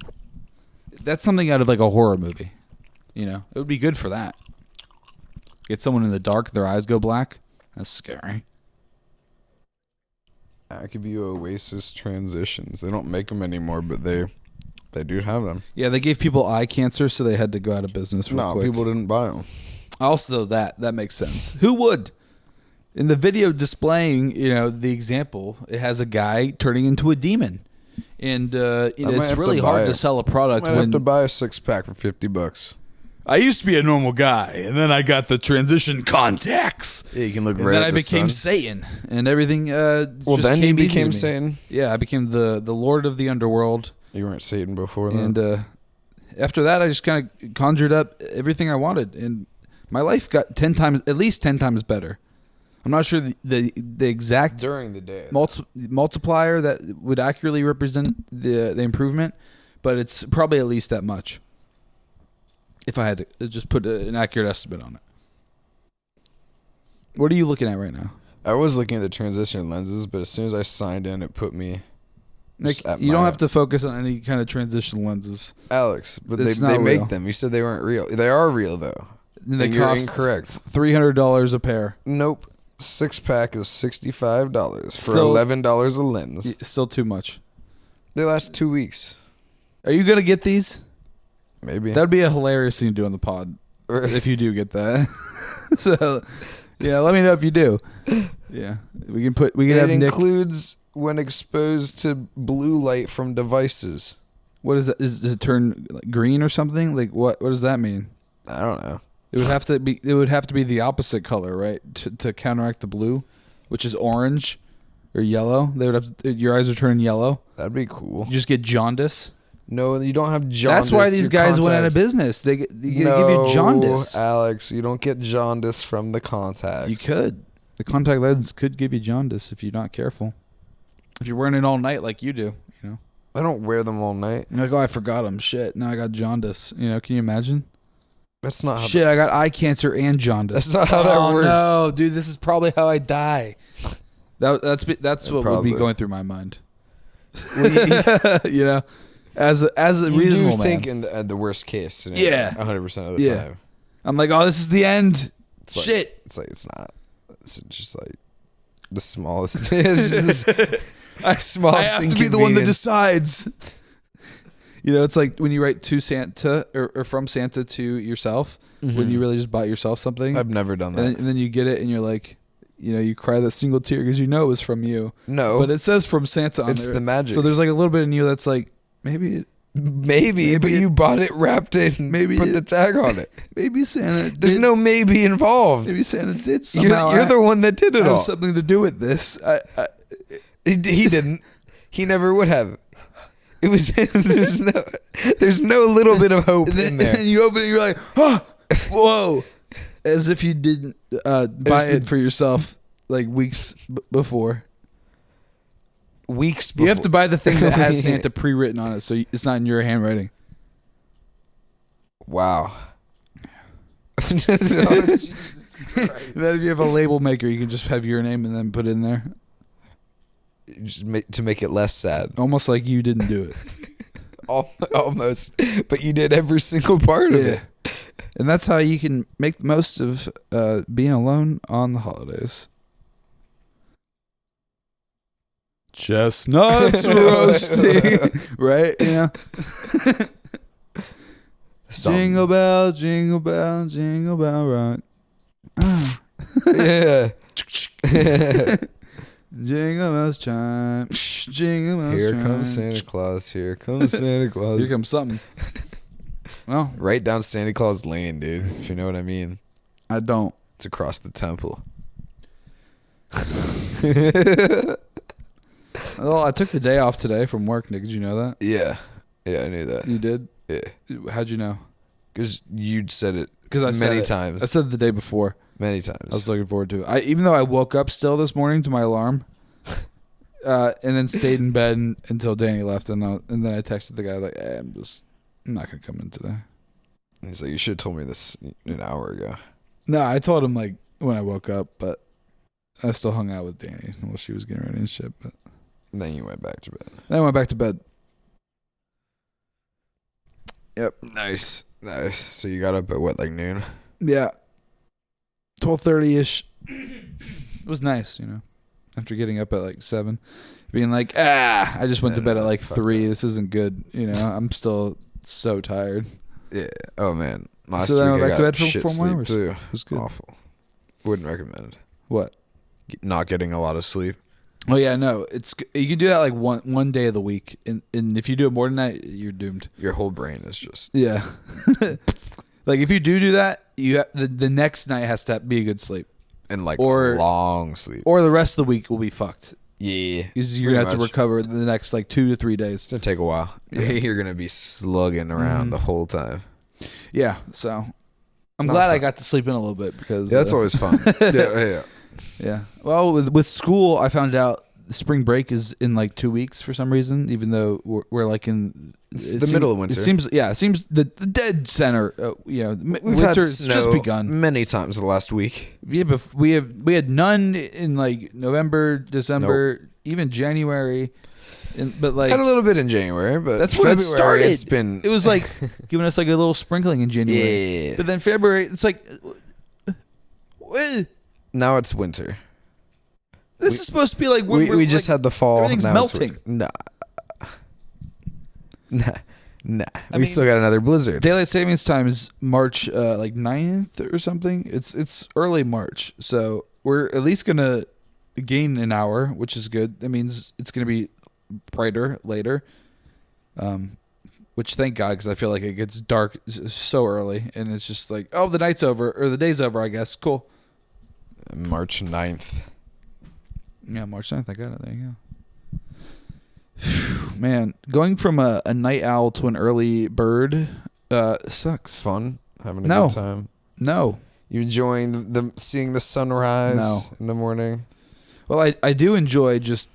That's something out of like a horror movie. You know, it would be good for that. Get someone in the dark, their eyes go black. That's scary. Acuvue Oasis transitions. They don't make them anymore, but they do have them. Yeah, they gave people eye cancer, so they had to go out of business real No, quick. people didn't buy them. Also, that makes sense. Who would? In the video displaying, the example, it has a guy turning into a demon, and might it's have really to buy hard it. to sell a product Might have when to buy a 6-pack for $50. I used to be a normal guy, and then I got the transition contacts, Yeah, you can look and right then at I the became sun. Satan, and everything. Well, just then you came easy to became me. Satan. Yeah, I became the Lord of the Underworld, You weren't Satan before that. and after that, I just kind of conjured up everything I wanted, and my life got at least 10 times better. I'm not sure the exact During the day. multiplier that would accurately represent the improvement, but it's probably at least that much. If I had to just put an accurate estimate on it. What are you looking at right now? I was looking at the transition lenses, but as soon as I signed in, it put me... Nick, at you don't my- have to focus on any kind of transition lenses. Alex, but It's they not make real. them. You said they weren't real. They are real, though. And they And you're cost incorrect. $300 a pair. Nope. 6-pack is $65 for Still- $11 a lens. Still too much. They last 2 weeks. Are you going to get these? Maybe. That'd be a hilarious thing to do on the pod if you do get that. So, yeah, let me know if you do. Yeah, we can it have Nick. includes when exposed to blue light from devices. What is that? Does it turn like green or something? Like what does that mean? I don't know. It would have to be. It would have to be the opposite color, right? To counteract the blue, which is orange or yellow. They would have your eyes would turn yellow. That'd be cool. You just get jaundice. No, you don't have jaundice. That's why these Your guys went out of contacts- business. They give you No, jaundice. Alex, you don't get jaundice from the contacts. You could. The contact lens could give you jaundice if you're not careful. If you're wearing it all night like you do, you know. I don't wear them all night. You're like, oh, I forgot them. Shit, now I got jaundice. You know, can you imagine? That's not how. Shit, I got eye cancer and jaundice. That's not how that works. No, dude, this is probably how I die. That's what would be going through my mind. You know, as a You reasonable do man. think in the worst case scenario. Yeah. 100% of the time. I'm like, oh, this is the end. It's like- Shit. It's not. It's just like the smallest. It's just the smallest I have to be the one that inconvenience. decides. You know, it's like when you write to Santa or from Santa to yourself, when you really just bought yourself something. I've never done that. And then you get it and you're like, you know, you cry that single tear because you know it was from you. No. But it says from Santa on It's there. the magic. So there's like a little bit in you that's like, maybe but you bought it wrapped in. maybe put it- the tag on it. maybe Santa There's did, no maybe involved. maybe Santa did You're, somehow you're the one that did it have all. something to do with this. He didn't. He never would have. It was. There's no little bit of hope And in then there. you open it, you're like, oh, whoa, as if you didn't buy it for yourself like weeks before. Weeks before. You have to buy the thing that has Santa pre-written on it, so it's not in your handwriting. Wow. And then if you have a label maker, you can just have your name and then put it in there, To make it less sad. almost like you didn't do it. Almost. But you did every single part of it. And that's how you can make the most of being alone on the holidays. Chestnuts roasting, right? Yeah. Jingle bell, jingle bell, jingle bell rock. Yeah. Jingle bells chime. Jingle bells Here chime. comes Santa Claus. Here comes Santa Claus. Here comes something. Well, Right down Santa Claus Lane, dude. If you know what I mean. I don't. It's across the temple. Well, I took the day off today from work, Nick. Did you know that? Yeah. Yeah, I knew that. You did? Yeah. How'd you know? Because you'd said it Because I said many it. times. I said it the day before. Many times. I was looking forward to it. Even though I woke up still this morning to my alarm, and then stayed in bed until Danny left, and then I texted the guy like, hey, I'm not gonna come in today. He's like, you should have told me this an hour ago. No, I told him like when I woke up, but I still hung out with Danny while she was getting ready and shit. But And then you went back to bed. then I went back to bed. Yep. Nice. So you got up at what, like noon? Yeah, 12:30ish. It was nice, you know. After getting up at like 7, being like, I just went to bed at like fuck 3. This isn't good, you know. I'm still so tired. Yeah. Oh man. Last So then I week went back to got bed for shit 4 more sleep hours. too. It was good. Awful. Wouldn't recommend. What? Not getting a lot of sleep. Oh yeah, no. You can do that like one day of the week, and if you do it more than that, you're doomed. Your whole brain is just. Yeah. Like if you do that, the next night has to be a good sleep, And like Or- long sleep. or the rest of the week will be fucked. Yeah. Because you're gonna have to much. recover the next like 2 to 3 days. It's gonna take a while. Yeah. You're gonna be slugging around Mhm. the whole time. Yeah. So I'm Not glad I fun. got to sleep in a little bit because Yeah, that's always fun. Yeah. Yeah. Well, with school, I found out spring break is in like 2 weeks for some reason, even though we're like in It's the middle of winter. It seems the dead center. We've winter's had snow just begun. many times the last week. Yeah, but we had none in like November, December, even January, but like Had a little bit in January, but that's when February, it started. It's been It was like giving us like a little sprinkling in January. yeah. But then February, it's like, Now it's winter. this is supposed to be like when We just had the fall. everything's now it's melting. winter. Nah. I We mean, still got another blizzard. Daylight savings time is March like 9th or something. It's early March, so we're at least gonna gain an hour, which is good. That means it's gonna be brighter later. which thank God, because I feel like it gets dark so early, and it's just like, oh, the night's over, or the day's over, I guess. Cool. March 9th. Yeah, March 9th. I got it. There you go. Man, going from a night owl to an early bird sucks. It's fun. Having a good time. No. You enjoying seeing the sunrise in the morning? Well, I do enjoy just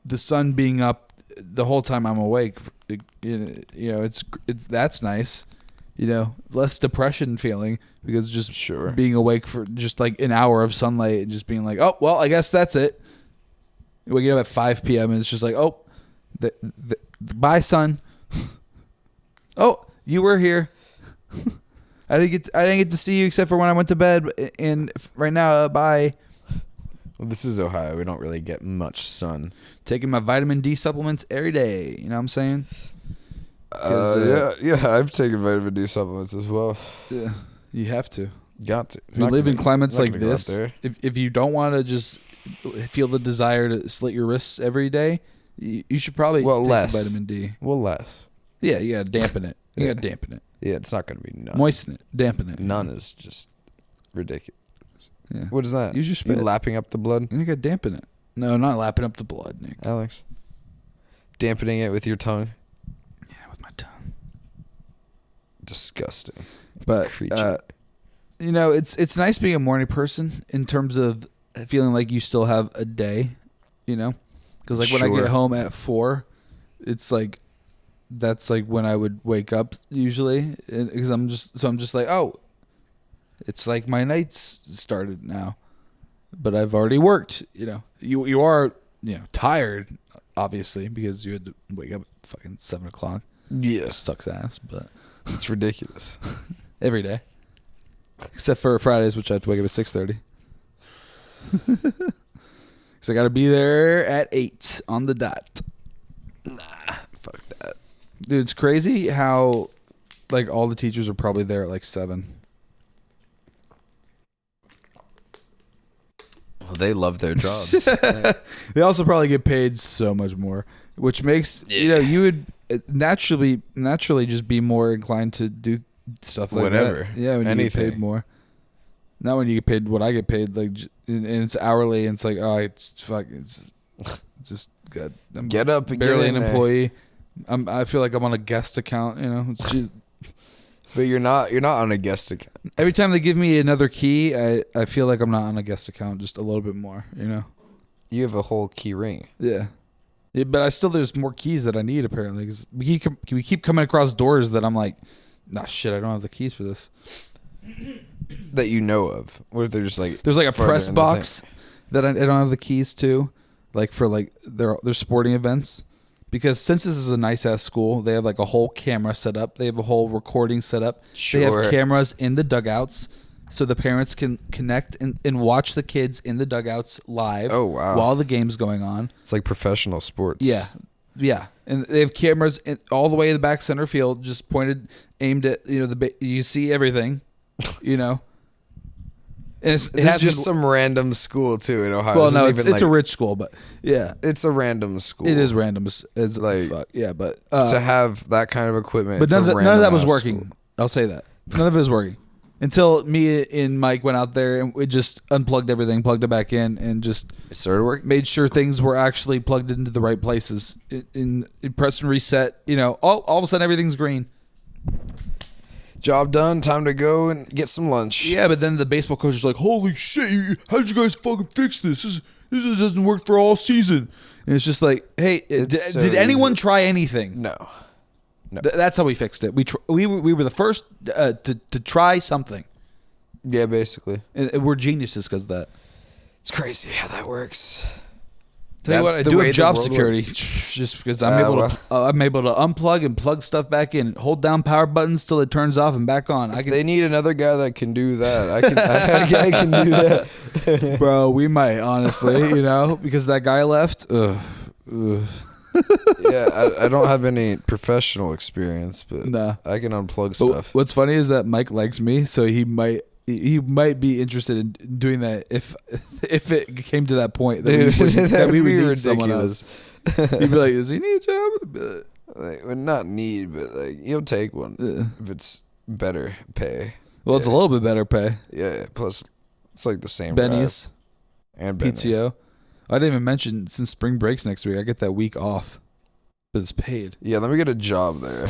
the sun being up the whole time I'm awake. You know, it's that's nice. You know, less depression feeling because just being awake for just like an hour of sunlight and just being like, oh, well, I guess that's it. We get up at 5 p.m. and it's just like, oh, bye, sun. Oh, you were here. I didn't get to see you except for when I went to bed. And right now, bye. Well, this is Ohio. We don't really get much sun. Taking my vitamin D supplements every day. You know what I'm saying? Yeah. I've taken vitamin D supplements as well. Yeah, you have to. Got to. If you live in climates like this, if you don't want to just feel the desire to slit your wrists every day, you should probably take some vitamin D. Well, less. Yeah, you got to dampen it. You got to dampen it. Yeah, it's not going to be none. Moisten it. Dampen it. None is just ridiculous. Yeah. What is that? Use your spit. You lapping up the blood? You got to dampen it. No, not lapping up the blood, Nick. Alex. Dampening it with your tongue? Yeah, with my tongue. Disgusting. But, creature. You know, it's nice being a morning person in terms of feeling like you still have a day, you know? Because, like, when I get home at 4, it's like, that's like when I would wake up usually. Because I'm just like, oh, it's like my night's started now. But I've already worked, you know. You are, you know, tired, obviously, because you had to wake up at fucking 7 o'clock. Yeah. Which sucks ass, but it's ridiculous. Every day. Except for Fridays, which I have to wake up at 6:30. So I got to be there at 8 on the dot. Nah, fuck that. Dude, it's crazy how, like, all the teachers are probably there at, like, 7. Well, they love their jobs. They also probably get paid so much more, which makes, you know, you would naturally just be more inclined to do stuff like whatever. That. Yeah, when you get paid more. Not when you get paid what I get paid, like, and it's hourly, and it's like, oh, it's just good. I'm get up and barely get in an employee. I feel like I'm on a guest account, you know. It's just, but you're not on a guest account. every time they give me another key, I feel like I'm not on a guest account just a little bit more, you know. You have a whole key ring. Yeah. But there's more keys that I need apparently because we keep coming across doors that I'm like, nah, shit, I don't have the keys for this. That you know of. What if they're just like there's like a press box that I don't have the keys to, like for like their sporting events. Because since this is a nice ass school, they have like a whole camera set up. They have a whole recording set up. Sure. They have cameras in the dugouts so the parents can connect and watch the kids in the dugouts live. Oh, wow. While the game's going on. It's like professional sports. Yeah. Yeah. And they have cameras all the way in the back center field, just aimed at, you know, you see everything, you know. And it's just some random school too in Ohio. Well, no, it's a rich school, but yeah, it's a random school. It is random. It's like fuck. Yeah, but to have that kind of equipment. But none of that was working. School. I'll say that none of it was working until me and Mike went out there and we just unplugged everything, plugged it back in, and just it started working. Made sure things were actually plugged into the right places. In press and reset, you know, all of a sudden everything's green. Job done. Time to go and get some lunch. Yeah, but then the baseball coach is like, "Holy shit! How did you guys fucking fix this? This doesn't work for all season." And it's just like, "Hey, did anyone try anything?" No. That's how we fixed it. We were the first to try something. Yeah, basically. And we're geniuses because of that. It's crazy how that works. Tell you what, I do have job security just because I'm able to unplug and plug stuff back in, hold down power buttons till it turns off and back on. They need another guy that can do that. I can do that. Bro, we might, honestly, you know, because that guy left. Yeah, I don't have any professional experience, but I can unplug stuff. What's funny is that Mike likes me, so he might be interested in doing that if it came to that point that we would need someone else. He'd be like, "Does he need a job?" Like, well, not need, but like you'll take one if it's better pay. Well, it's a little bit better pay. Yeah. Plus, it's like the same. Benny's and Benny's. PTO. I didn't even mention since spring breaks next week, I get that week off, but it's paid. Yeah, let me get a job there.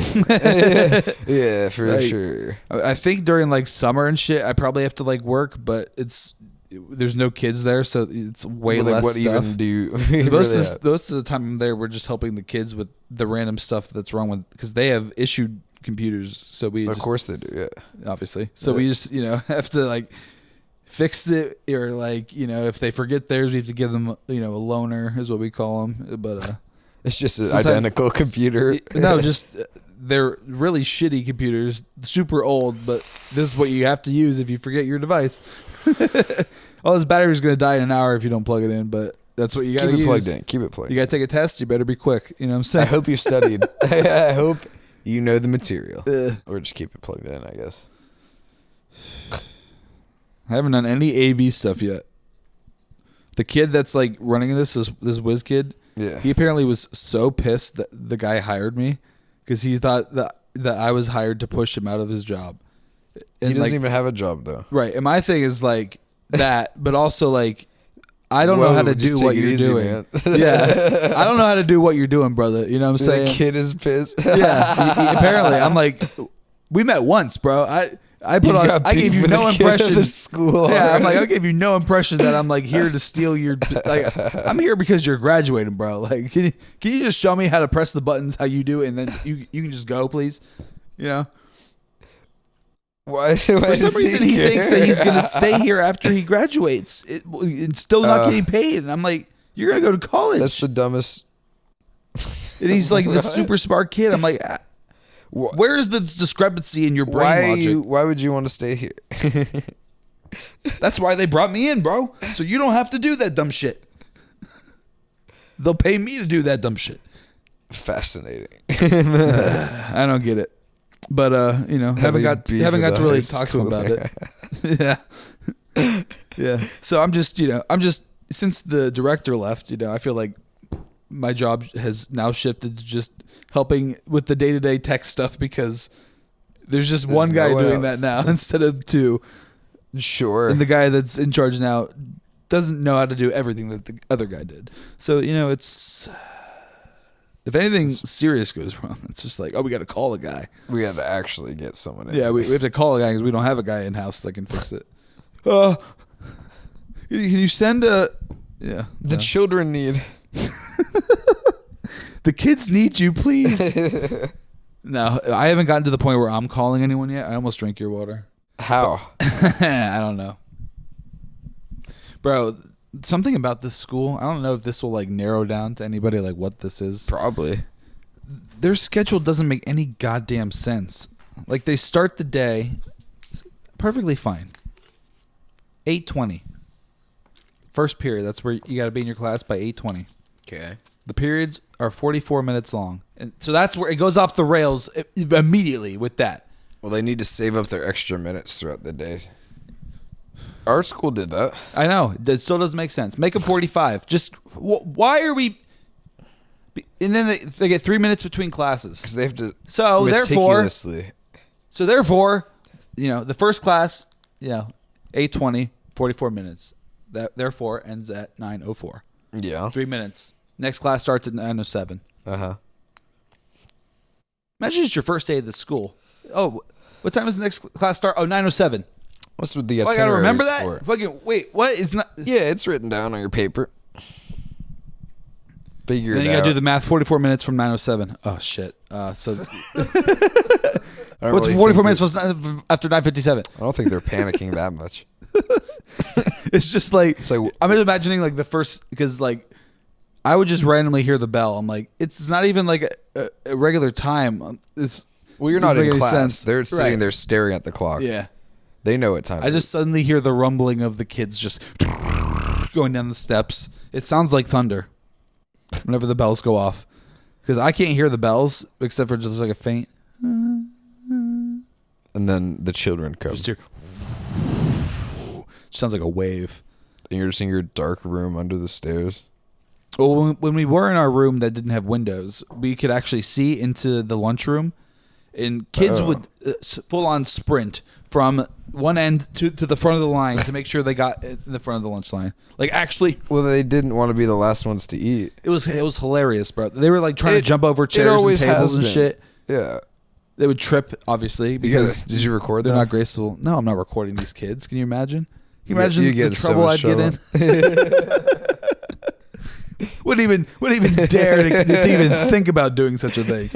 Yeah, for like, sure. I think during like summer and shit, I probably have to like work, but there's no kids there, so it's way less what stuff. even do? Most of the time I'm there, we're just helping the kids with the random stuff that's wrong with, because they have issued computers, so we of course they do. Yeah, obviously. So we just have to like fix it, or like if they forget theirs, we have to give them a loaner is what we call them. But it's just an identical computer. No, just they're really shitty computers, super old. But this is what you have to use if you forget your device. Oh, this battery's gonna die in an hour if you don't plug it in. But that's what you gotta keep it use. plugged in. Keep it plugged. You gotta take a test. You better be quick. You know what I'm saying? I hope you studied. I hope you know the material, or just keep it plugged in. I guess. I haven't done any AV stuff yet. The kid that's like running this whiz kid, he apparently was so pissed that the guy hired me because he thought that I was hired to push him out of his job. And he doesn't even have a job though. Right. And my thing is like that, but also like I don't know how to do what you're doing. Man. Yeah. I don't know how to do what you're doing, brother. You know what I'm saying? The kid is pissed. Yeah. Apparently. I'm like, we met once, bro. I gave you no impression. The school. Yeah, I'm like, I gave you no impression that I'm like here to steal your. Like, I'm here because you're graduating, bro. Like, can you just show me how to press the buttons, how you do it, and then you can just go, please. Why For some reason, he thinks that he's gonna stay here after he graduates. It's still not getting paid, and I'm like, you're gonna go to college. That's the dumbest. And he's like this super smart kid. I'm like. Where is the discrepancy in your brain logic? Why would you want to stay here? That's why they brought me in, bro. So you don't have to do that dumb shit. They'll pay me to do that dumb shit. Fascinating. I don't get it, but haven't got to really talk to him about it. Yeah. So I'm just since the director left, I feel like my job has now shifted to just helping with the day-to-day tech stuff because there's just one guy doing that now instead of two. Sure. And the guy that's in charge now doesn't know how to do everything that the other guy did. So, it's if anything serious goes wrong, it's just like, oh, we got to call a guy. We have to actually get someone in. Yeah, we have to call a guy because we don't have a guy in-house that can fix it. Can you send a... Yeah. The children need... The kids need you, please. No, I haven't gotten to the point where I'm calling anyone yet. I almost drank your water. How? I don't know. Bro, something about this school, I don't know if this will like narrow down to anybody like what this is. Probably. Their schedule doesn't make any goddamn sense. Like they start the day perfectly fine. 8:20. First period, that's where you got to be in your class by 8:20. Okay. The periods are 44 minutes long. And so that's where it goes off the rails immediately with that. Well, they need to save up their extra minutes throughout the day. Our school did that. I know. It still doesn't make sense. Make them 45. Just, why are we... And then they get 3 minutes between classes. Because they have to meticulously... So therefore, the first class, 8:20, 44 minutes. That therefore ends at 9:04. Yeah. 3 minutes. Next class starts at 9:07. Uh-huh. Imagine it's your first day of the school. Oh, what time does the next class start? Oh, 9:07. What's with the I gotta remember that? For? Fucking wait, what? It's not. Yeah, it's written down on your paper. Figure then it out. You gotta do the math. 44 minutes from 9:07. Oh shit. So what's really 44 minutes after 9:57? I don't think they're panicking that much. It's just like I'm just imagining like the first, because like I would just randomly hear the bell. I'm like, it's not even like a regular time. Well, you're not in class. Sense. They're sitting there staring at the clock. Yeah. They know what time I just suddenly hear the rumbling of the kids just going down the steps. It sounds like thunder whenever the bells go off. Because I can't hear the bells except for just like a faint. And then the children come. Just hear. Sounds like a wave. And you're just in your dark room under the stairs. Well, when we were in our room that didn't have windows, we could actually see into the lunchroom, and kids would full on sprint from one end to the front of the line to make sure they got in the front of the lunch line. Like actually, Well, they didn't want to be the last ones to eat. it was hilarious, bro. They were like trying to jump over chairs and always tables has and been. shit. Yeah. They would trip, obviously, because Did you record they're them? not graceful. No, I'm not recording these kids. Can you imagine? Can you imagine You the get in so trouble much I'd get in? wouldn't even dare to even think about doing such a thing.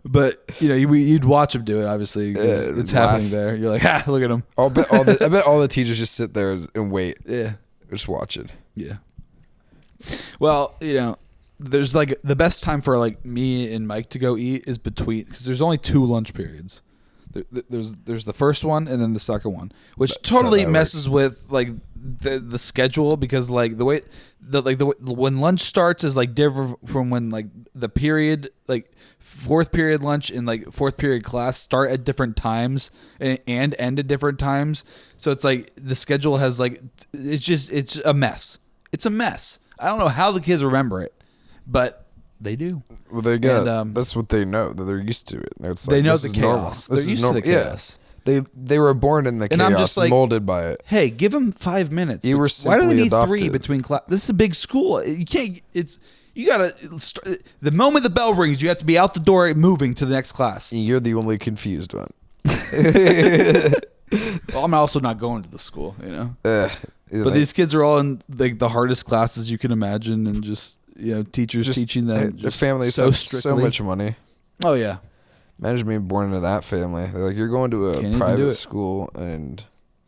But you'd watch them do it. Obviously, 'cause it's happening there. You're like, look at them. I bet all the teachers just sit there and wait. Yeah, Just watch it. yeah. Well, there's like the best time for like me and Mike to go eat is between, because there's only 2 lunch periods. There's the first one and then the second one, which That's totally how that messes with like the schedule, because like the way when lunch starts is like different from when like the period, like fourth period lunch and like fourth period class start at different times and end at different times. So it's like the schedule has like it's a mess. It's a mess. I don't know how the kids remember it, but they do. Well, they get And, that's what they know. That they're used to it. It's they like, know this the is chaos. normal. They're This is used normal. to the chaos. Yeah. They were born in the And chaos, I'm just like, molded by it. Hey, give them 5 minutes. You were Why do they simply need adopted. 3 between class? This is a big school. You can't. You gotta. The moment the bell rings, you have to be out the door, moving to the next class. You're the only confused one. Well, I'm also not going to the school, But But these kids are all in like the hardest classes you can imagine, and just teachers teaching them. the Just families so have strictly. so much money. Oh yeah. Imagine being born into that family. They're like, you're going to Can't a even do private it. school, and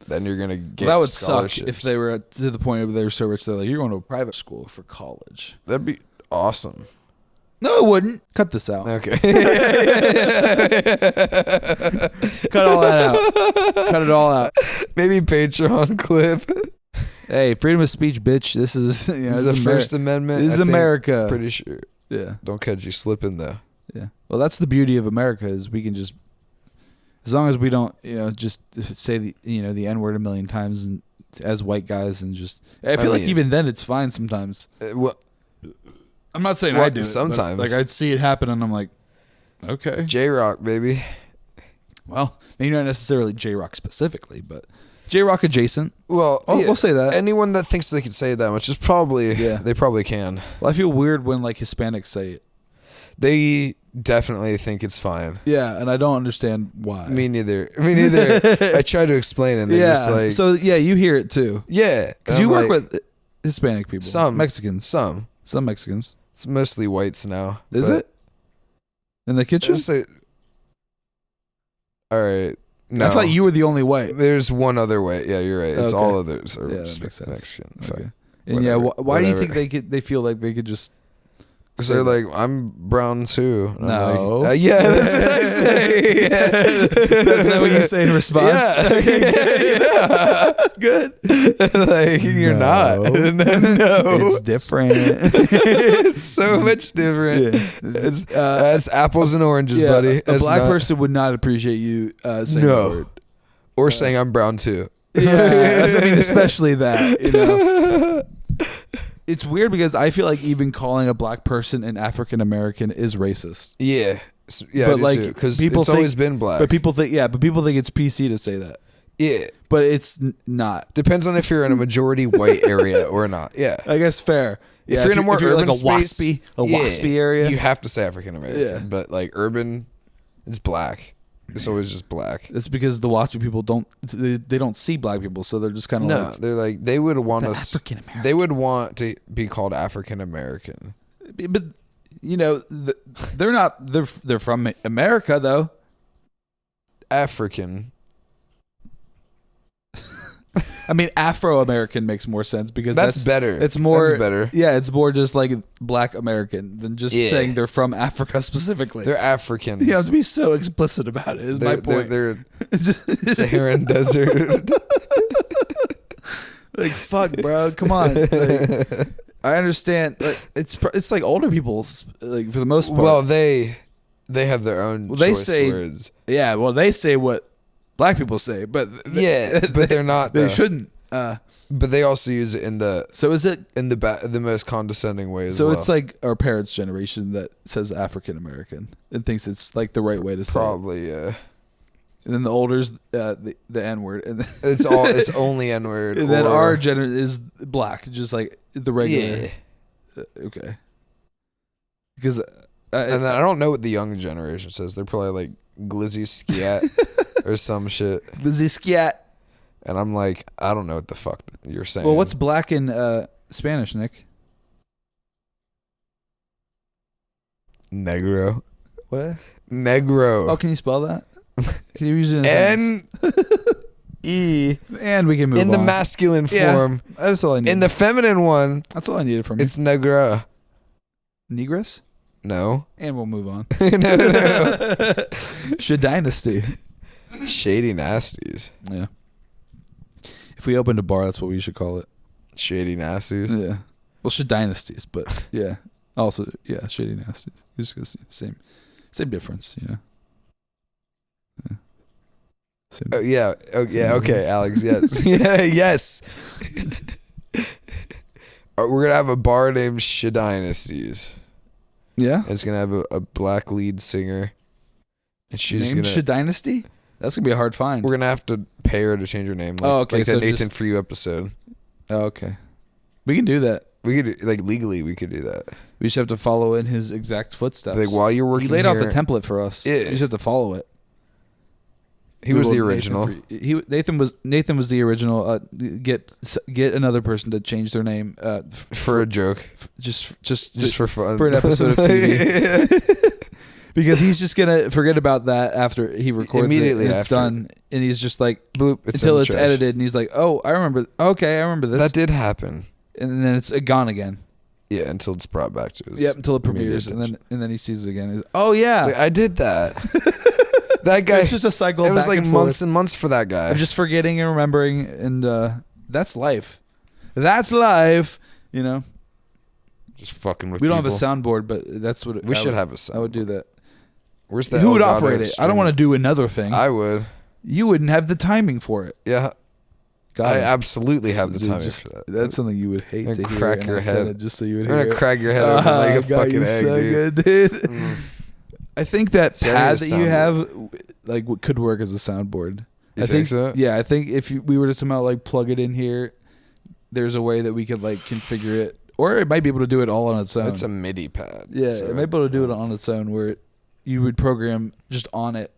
then you're gonna get Well, that would suck scholarships. if they were to the point where they were so rich they're like, you're going to a private school for college. That'd be awesome. No, it wouldn't. Cut this out. Okay. Cut all that out. Cut it all out. Maybe Patreon clip. Hey, freedom of speech, bitch. This is This is the First Amendment. This is I think. America. Pretty sure. Yeah, Don't catch you slipping though. yeah. Well, that's the beauty of America, is we can just, as long as we don't, just say the the N word a million times and as white guys, and just I feel like mean- even then it's fine sometimes. Well, I'm not saying Well, I do it, but, sometimes. like I'd see it happen and I'm like, okay. J-Rock, baby. Well, maybe not necessarily J-Rock specifically, but J-Rock adjacent. Well, We'll say that. Anyone that thinks they can say that much is probably, Yeah. they probably can. Well, I feel weird when like Hispanics say it. They definitely think it's fine. Yeah, and I don't understand why. Me neither. I try to explain it, and they're just like, so yeah, you hear it too, yeah. because And you I'm work like, with Hispanic people, some Mexicans, some. Mexicans. It's mostly whites now. Is but it in the kitchen? Just say, all right. No, I thought you were the only white. There's one other way. Yeah, you're right. It's Okay. all others are Yeah, that makes sense. Mexican. Okay. And yeah, Whatever, why do you whatever. think they feel like they could just? Because say they're that? like, I'm brown too. And I'm No. like, yeah, that's what I say. Yeah. That's not what you say in response. Yeah. Yeah. Good. Like, you're not. No. No. It's different. It's so much different. Yeah. It's apples and oranges, Yeah, buddy. a That's black not- person would not appreciate you saying No. the word. Or saying I'm brown too. Yeah, I mean, especially that. It's weird because I feel like even calling a black person an African American is racist. Yeah. Yeah, But, like, because people it's always think- been black. But people think it's PC to say that. Yeah. But it's not. Depends on if you're in a majority white area or not. Yeah. I guess fair. Yeah, if you're in a more urban like a space, waspy area, you have to say African American. Yeah. But like urban, it's black. It's always just black. it's because the waspy people they don't see black people, so they're just kind of No, like they're like they would want the us. African Americans. They would want to be called African American. But they're not. They're from America though. African. I mean, Afro-American makes more sense because That's better. It's more That's better. Yeah, it's more just like Black American than just Yeah. saying they're from Africa specifically. They're Africans. You have to be so explicit about it. Is my point. They're Saharan desert. Like fuck, bro. Come on. Like, I understand. Like, it's like older people, like for the most part. Well, they have their own Well, they choice say- words. yeah. Well, they say what black people say, but Yeah, but they're not. They though. shouldn't. But they also use it in the So is it? in the most condescending way as So well. it's like our parents' generation that says African American and thinks it's like the right way to say it. probably yeah. And then the older's the N word, and then, It's only N word. and then our is black, just like the regular. Yeah. Okay. Because And then I don't know what the young generation says. They're probably like glizzy scat or some shit. the scat. And I'm like, I don't know what the fuck you're saying. Well, what's black in Spanish, Nick? negro? What? Negro. Oh, can you spell that? Can you use it in a N-E. And we can move In on. the masculine form. That's all I need. In the feminine one, That's all I needed from you. it's negra. Negress? No. And we'll move on. No. Shadynasty. Shady nasties. Yeah. If we opened a bar, that's what we should call it. Shady nasties. Yeah. Well, Shadynasties, but yeah. Also, yeah, Shady Nasties. It's just same difference, you know. Yeah. Same. Oh yeah. Oh yeah. Okay, Alex. Yes. Yeah. Yes. We're gonna have a bar named Shadynasties. Yeah. It's gonna have a black lead singer, and she's Named gonna. Shadynasty? That's gonna be a hard find. We're gonna have to pay her to change her name. Like, Oh, okay, Like so the Nathan just- For You episode. Oh, okay. We can do that. We could like legally we could do that. We just have to follow in his exact footsteps. Like while you're working, he laid out the here- template for us. Yeah. We just have to follow it. He was the Google original. Nathan was the original. Get another person to change their name For a joke, just for fun, for an episode of TV. Because he's just gonna forget about that after he records Immediately it. And it's after. done, and he's just like Bloop, until in the it's trash. edited, and he's like, "Oh, I remember. Okay, I remember this." That did happen. And then it's gone again. Yeah, until it's brought back to us. Yep, until it immediate premieres, attention. and then he sees it again. He's, oh yeah, It's like, I did that. That guy. it's just a cycle. It was back like and months forth. and months for that guy. I'm just forgetting and remembering, and that's life. That's life. You know, just fucking with. we don't people. have a soundboard, but that's what We should have a sound. I would do that. Where's the Who would Elgato operate it? I don't want to do another thing. I would. You wouldn't have the timing for it. Yeah. Got I it. absolutely have the Dude, time just- for that. That's something you would hate I'm to gonna hear. crack and your I said head. it just so you would I'm hear gonna it. crack your head open like a got fucking you egg, so dude. good, dude. Mm. I think that Serious pad that you soundboard. have, like, could work as a soundboard. You I think so? Yeah, I think if we were to somehow like plug it in here, there's a way that we could like configure it, or it might be able to do it all on its own. It's a MIDI pad. Yeah, so- it might be able to do it on its own, where you would program just on it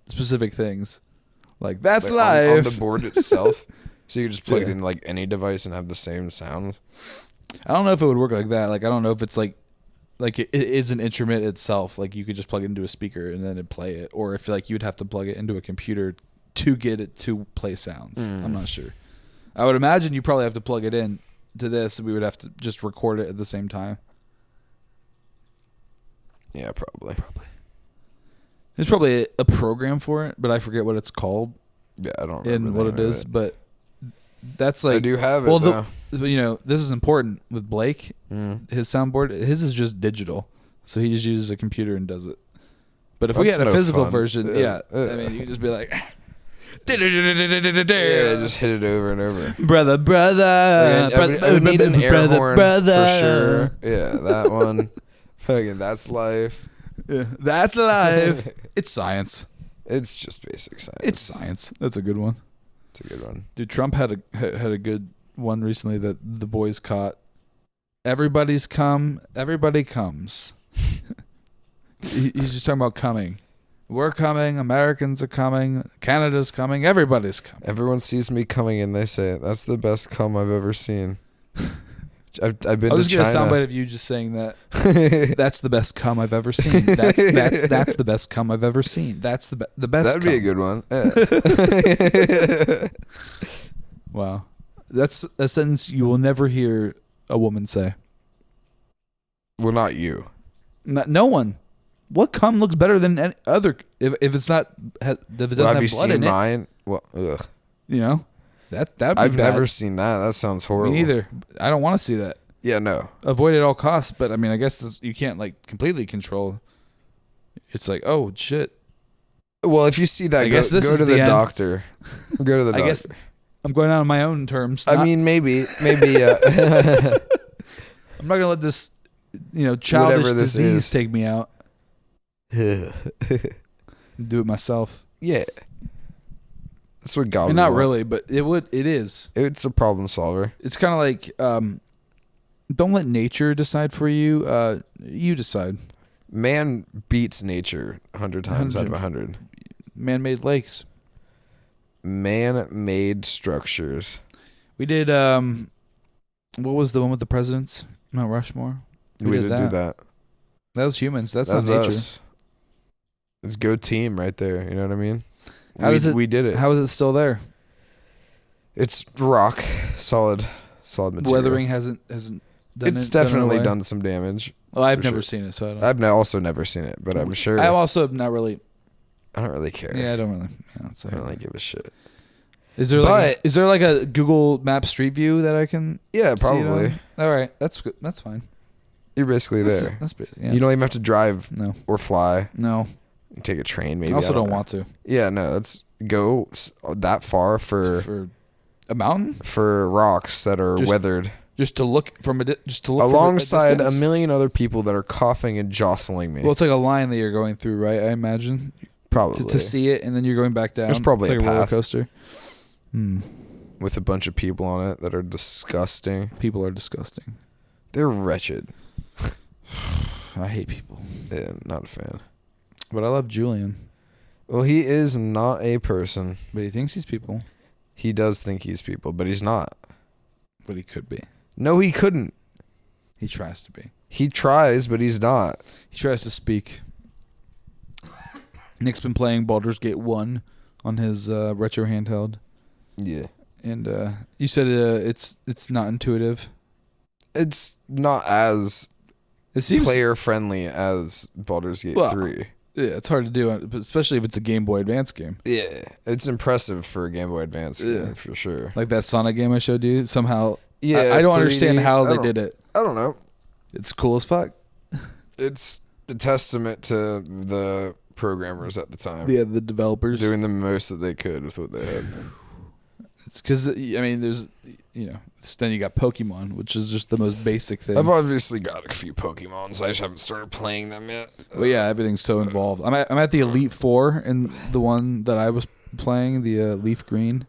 specific things. Like that's Like, live. on the board itself. So you just plug it Yeah. in like any device and have the same sounds. I don't know if it would work like that. Like I don't know if it's like it is an instrument itself. Like you could just plug it into a speaker and then it'd play it, or if like you'd have to plug it into a computer to get it to play sounds. I'm not sure. I would imagine you probably have to plug it in to this, and we would have to just record it at the same time. Yeah, probably. There's probably a program for it, but I forget what it's called Yeah, I don't remember and what the it name of is. But that's like I do have it. well, though. this is important with Blake. His soundboard, his is just digital, so he just uses a computer and does it. But if we That's had a no physical fun. version, Yeah. I mean, you could just be like, Yeah, just hit it over and over. brother, Like, I would need an air horn brother. for sure. Yeah, that one. Fucking, that's life. Yeah, that's live. It's science. It's just basic science. It's science. That's a good one. It's a good one. Dude, Trump had a good one recently that the boys caught. Everybody's come. Everybody comes. He's just talking about coming. We're coming. Americans are coming. Canada's coming. Everybody's coming. Everyone sees me coming and they say, that's the best cum I've ever seen. I've been I'll to just get a China. soundbite of you just saying that. That's the best cum I've ever seen. That's the best cum I've ever seen. That's the best. That'd be a cum. good one. Yeah. Wow, that's a sentence you will never hear a woman say. Well, not you. No one. What cum looks better than any other? If it's not, if it doesn't Well, have have you blood seen in mine? Well, ugh. it, you know, that'd be I've bad. never seen that. That sounds horrible. Me neither. I don't want to see that. Yeah, no. Avoid at all costs. But I mean, I guess you can't like completely control. It's like, oh shit. Well, if you see that, I guess this go is to the the end. doctor. Go to the doctor. I guess I'm going out on my own terms. I mean, maybe. I'm not gonna let this, childish this disease is. take me out. Do it myself. Yeah. That's what God. And not really, but it would. It is. It's a problem solver. It's kind of like, don't let nature decide for you. You decide. Man beats nature 100 times out of 100. Man-made lakes. Man-made structures. We did. What was the one with the presidents? Mount Rushmore. We did do that. That was humans. That's That not was nature. us. It's go team right there. You know what I mean? We did it. How is it still there? It's rock, solid material. Weathering hasn't done it. It's definitely away? done some damage. Well, I've for never sure. seen it, so I don't. I've also never seen it, but I'm sure. I also not really. I don't really care. Yeah, I don't really. I don't really give a shit. Is there like a Google Maps Street View that I can? Yeah, see it probably. on? All right, that's good. That's fine. You're basically there. That's basically. Yeah. You don't even have to drive No. or fly. No. You take a train, maybe. I also don't know. want to. Yeah, no. Let's go that far For a mountain. for rocks that are weathered. Just to look Alongside from a million other people that are coughing and jostling me. Well, it's like a line that you're going through, right? I imagine. Probably. To see it, and then you're going back down. There's probably like a roller path. coaster. With a bunch of people on it that are disgusting. People are disgusting. They're wretched. I hate people. Yeah, not a fan. But I love Julian. Well, he is not a person. But he thinks he's people. He does think he's people, but he's not. But he could be. No, he couldn't. He tries to be. He tries, but he's not. He tries to speak. Nick's been playing Baldur's Gate 1 on his retro handheld. Yeah. And you said it's not intuitive. It's not as It seems player friendly as Baldur's Gate 3. Yeah, it's hard to do, especially if it's a Game Boy Advance game. Yeah, it's impressive for a Game Boy Advance game, for sure. Like that Sonic game I showed you. Somehow, Yeah, I don't 3D, understand how they did it. I don't know. It's cool as fuck. It's a testament to the programmers at the time. Yeah, the developers doing the most that they could with what they had. It's because there's then you got Pokemon, which is just the most basic thing. I've obviously got a few Pokemons. I just haven't started playing them yet. Well, yeah, everything's so involved. I'm at the Elite Four, and the one that I was playing, the Leaf Green.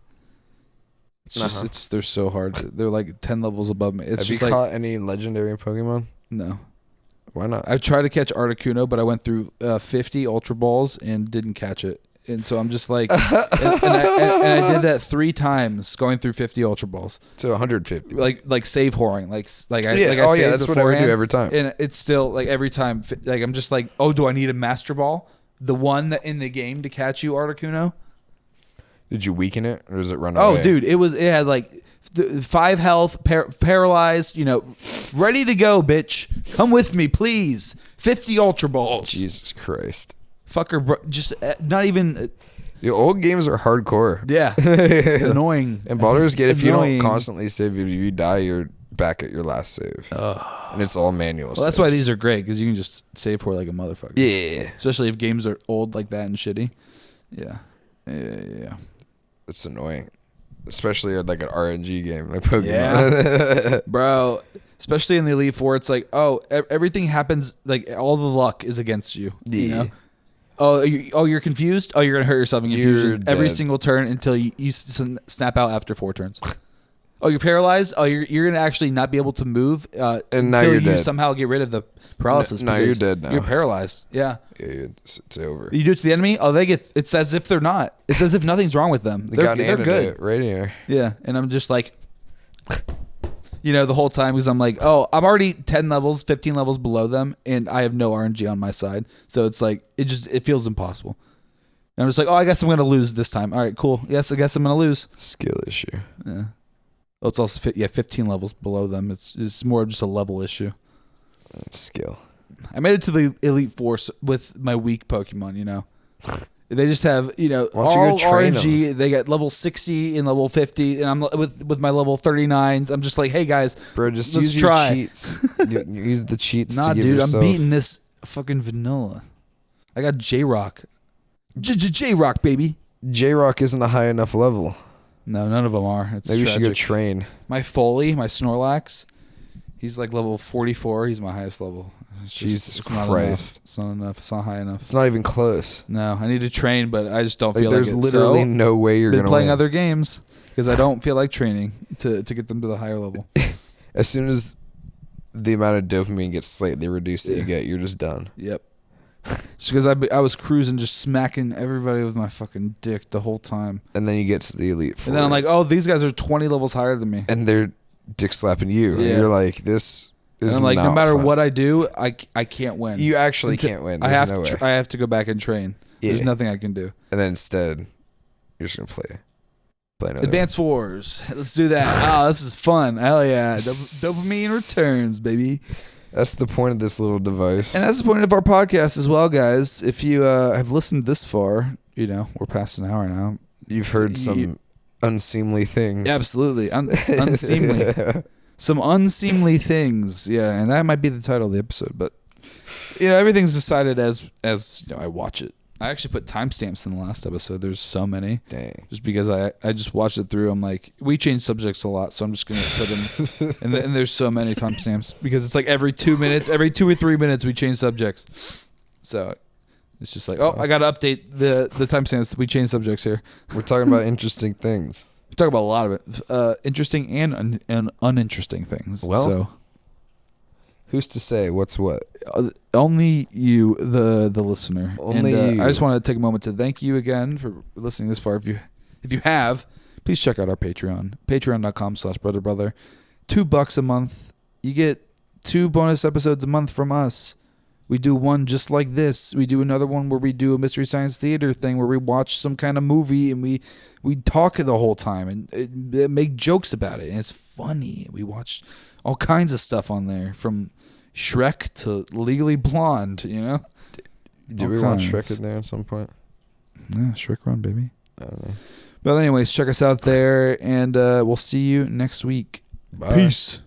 It's just they're so hard. They're like 10 levels above me. Have you caught any legendary Pokemon? No. Why not? I tried to catch Articuno, but I went through 50 Ultra Balls and didn't catch it. And so I'm just like, and I did that 3 times, going through 50 Ultra Balls. To 150. Like save whoring, I that's saved what I would do beforehand, every time. And it's still like every time, like I'm just like, oh, do I need a Master Ball, the one that in the game to catch you, Articuno? Did you weaken it, or does it run away? Oh, dude, it had like 5 health, paralyzed, ready to go, bitch. Come with me, please. 50 Ultra Balls. Jesus Christ. Fucker, bro, just not even. The old games are hardcore. Yeah. Annoying. And Baldur's Gate, if you Annoying. don't constantly save, if you die, you're back at your last save. And it's all manual. Well, that's why these are great, because you can just save for like a motherfucker. Yeah. Especially if games are old like that and shitty. Yeah. Yeah. It's annoying. Especially like an RNG game like Pokemon. Yeah. Bro, especially in the Elite Four, it's like, oh, everything happens, like all the luck is against you. Yeah. You know? You're confused? Oh, you're going to hurt yourself in confusion every single turn until you snap out after 4 turns. Oh, you're paralyzed? Oh, you're going to actually not be able to move until you somehow get rid of the paralysis. No, you're dead now. You're paralyzed. Yeah. It's over. You do it to the enemy? Oh, it's as if they're not. It's as if nothing's wrong with them. They're good. Right here. Yeah. And I'm just like, the whole time, because I'm like, oh, I'm already 10 levels, 15 levels below them, and I have no RNG on my side. So it's like, it feels impossible. And I'm just like, oh, I guess I'm going to lose this time. All right, cool. Yes, I guess I'm going to lose. Skill issue. Yeah. Oh, it's also 15 levels below them. It's more of just a level issue. Skill. I made it to the Elite Four with my weak Pokemon, They just have, all RNG. They got level 60 and level 50, and I'm with my level 39s. I'm just like, hey guys, bro, just let's use try. Your cheats. Use the cheats. Nah, to give dude, yourself. I'm beating this fucking vanilla. I got J-Rock. J-Rock, baby. J-Rock isn't a high enough level. No, none of them are. It's Maybe tragic. you should go train. My Foley, my Snorlax, he's like level 44. He's my highest level. Jesus it's not Christ. enough. It's not enough. It's not high enough. It's not even close. No, I need to train, but I just don't feel like it. There's literally So, no way you're been going to playing win. other games because I don't feel like training to get them to the higher level. As soon as the amount of dopamine gets slightly reduced that you get, you're just done. Yep. Just because I was cruising, just smacking everybody with my fucking dick the whole time. And then you get to the Elite Four. And then I'm like, oh, these guys are 20 levels higher than me. And they're dick slapping you. Yeah. And you're like, this is And I'm like, not no matter fun. what I do, I can't win. You actually can't win. I There's have no to way. I have to go back and train. There's Yeah. nothing I can do. And then instead, you're just going to play another Advanced Wars. Let's do that. Oh, this is fun. Hell yeah. Dopamine returns, baby. That's the point of this little device. And that's the point of our podcast as well, guys. If you have listened this far, we're past an hour now. You've heard some unseemly things. Yeah, absolutely. Unseemly. Some unseemly things. Yeah, and that might be the title of the episode. But, everything's decided as I watch it. I actually put timestamps in the last episode. There's so many. Dang. Just because I just watched it through. I'm like, we change subjects a lot, so I'm just going to put them. and there's so many timestamps because it's like every 2 minutes, every 2 or 3 minutes, we change subjects. So it's just like, I got to update the timestamps. We change subjects here. We're talking about interesting things. We talk about a lot of it. Interesting and uninteresting things. Well, so who's to say what's what? Only you, the listener. Only and, you. I just want to take a moment to thank you again for listening this far. If you have, please check out our Patreon. Patreon.com/BrotherBrother. $2 a month. You get 2 bonus episodes a month from us. We do one just like this. We do another one where we do a Mystery Science Theater thing where we watch some kind of movie and we talk the whole time and make jokes about it. And it's funny. We watch all kinds of stuff on there from Shrek to Legally Blonde, Do we want Shrek in there at some point? Yeah, Shrek Run, baby. I don't know. But anyways, check us out there, and we'll see you next week. Bye. Peace.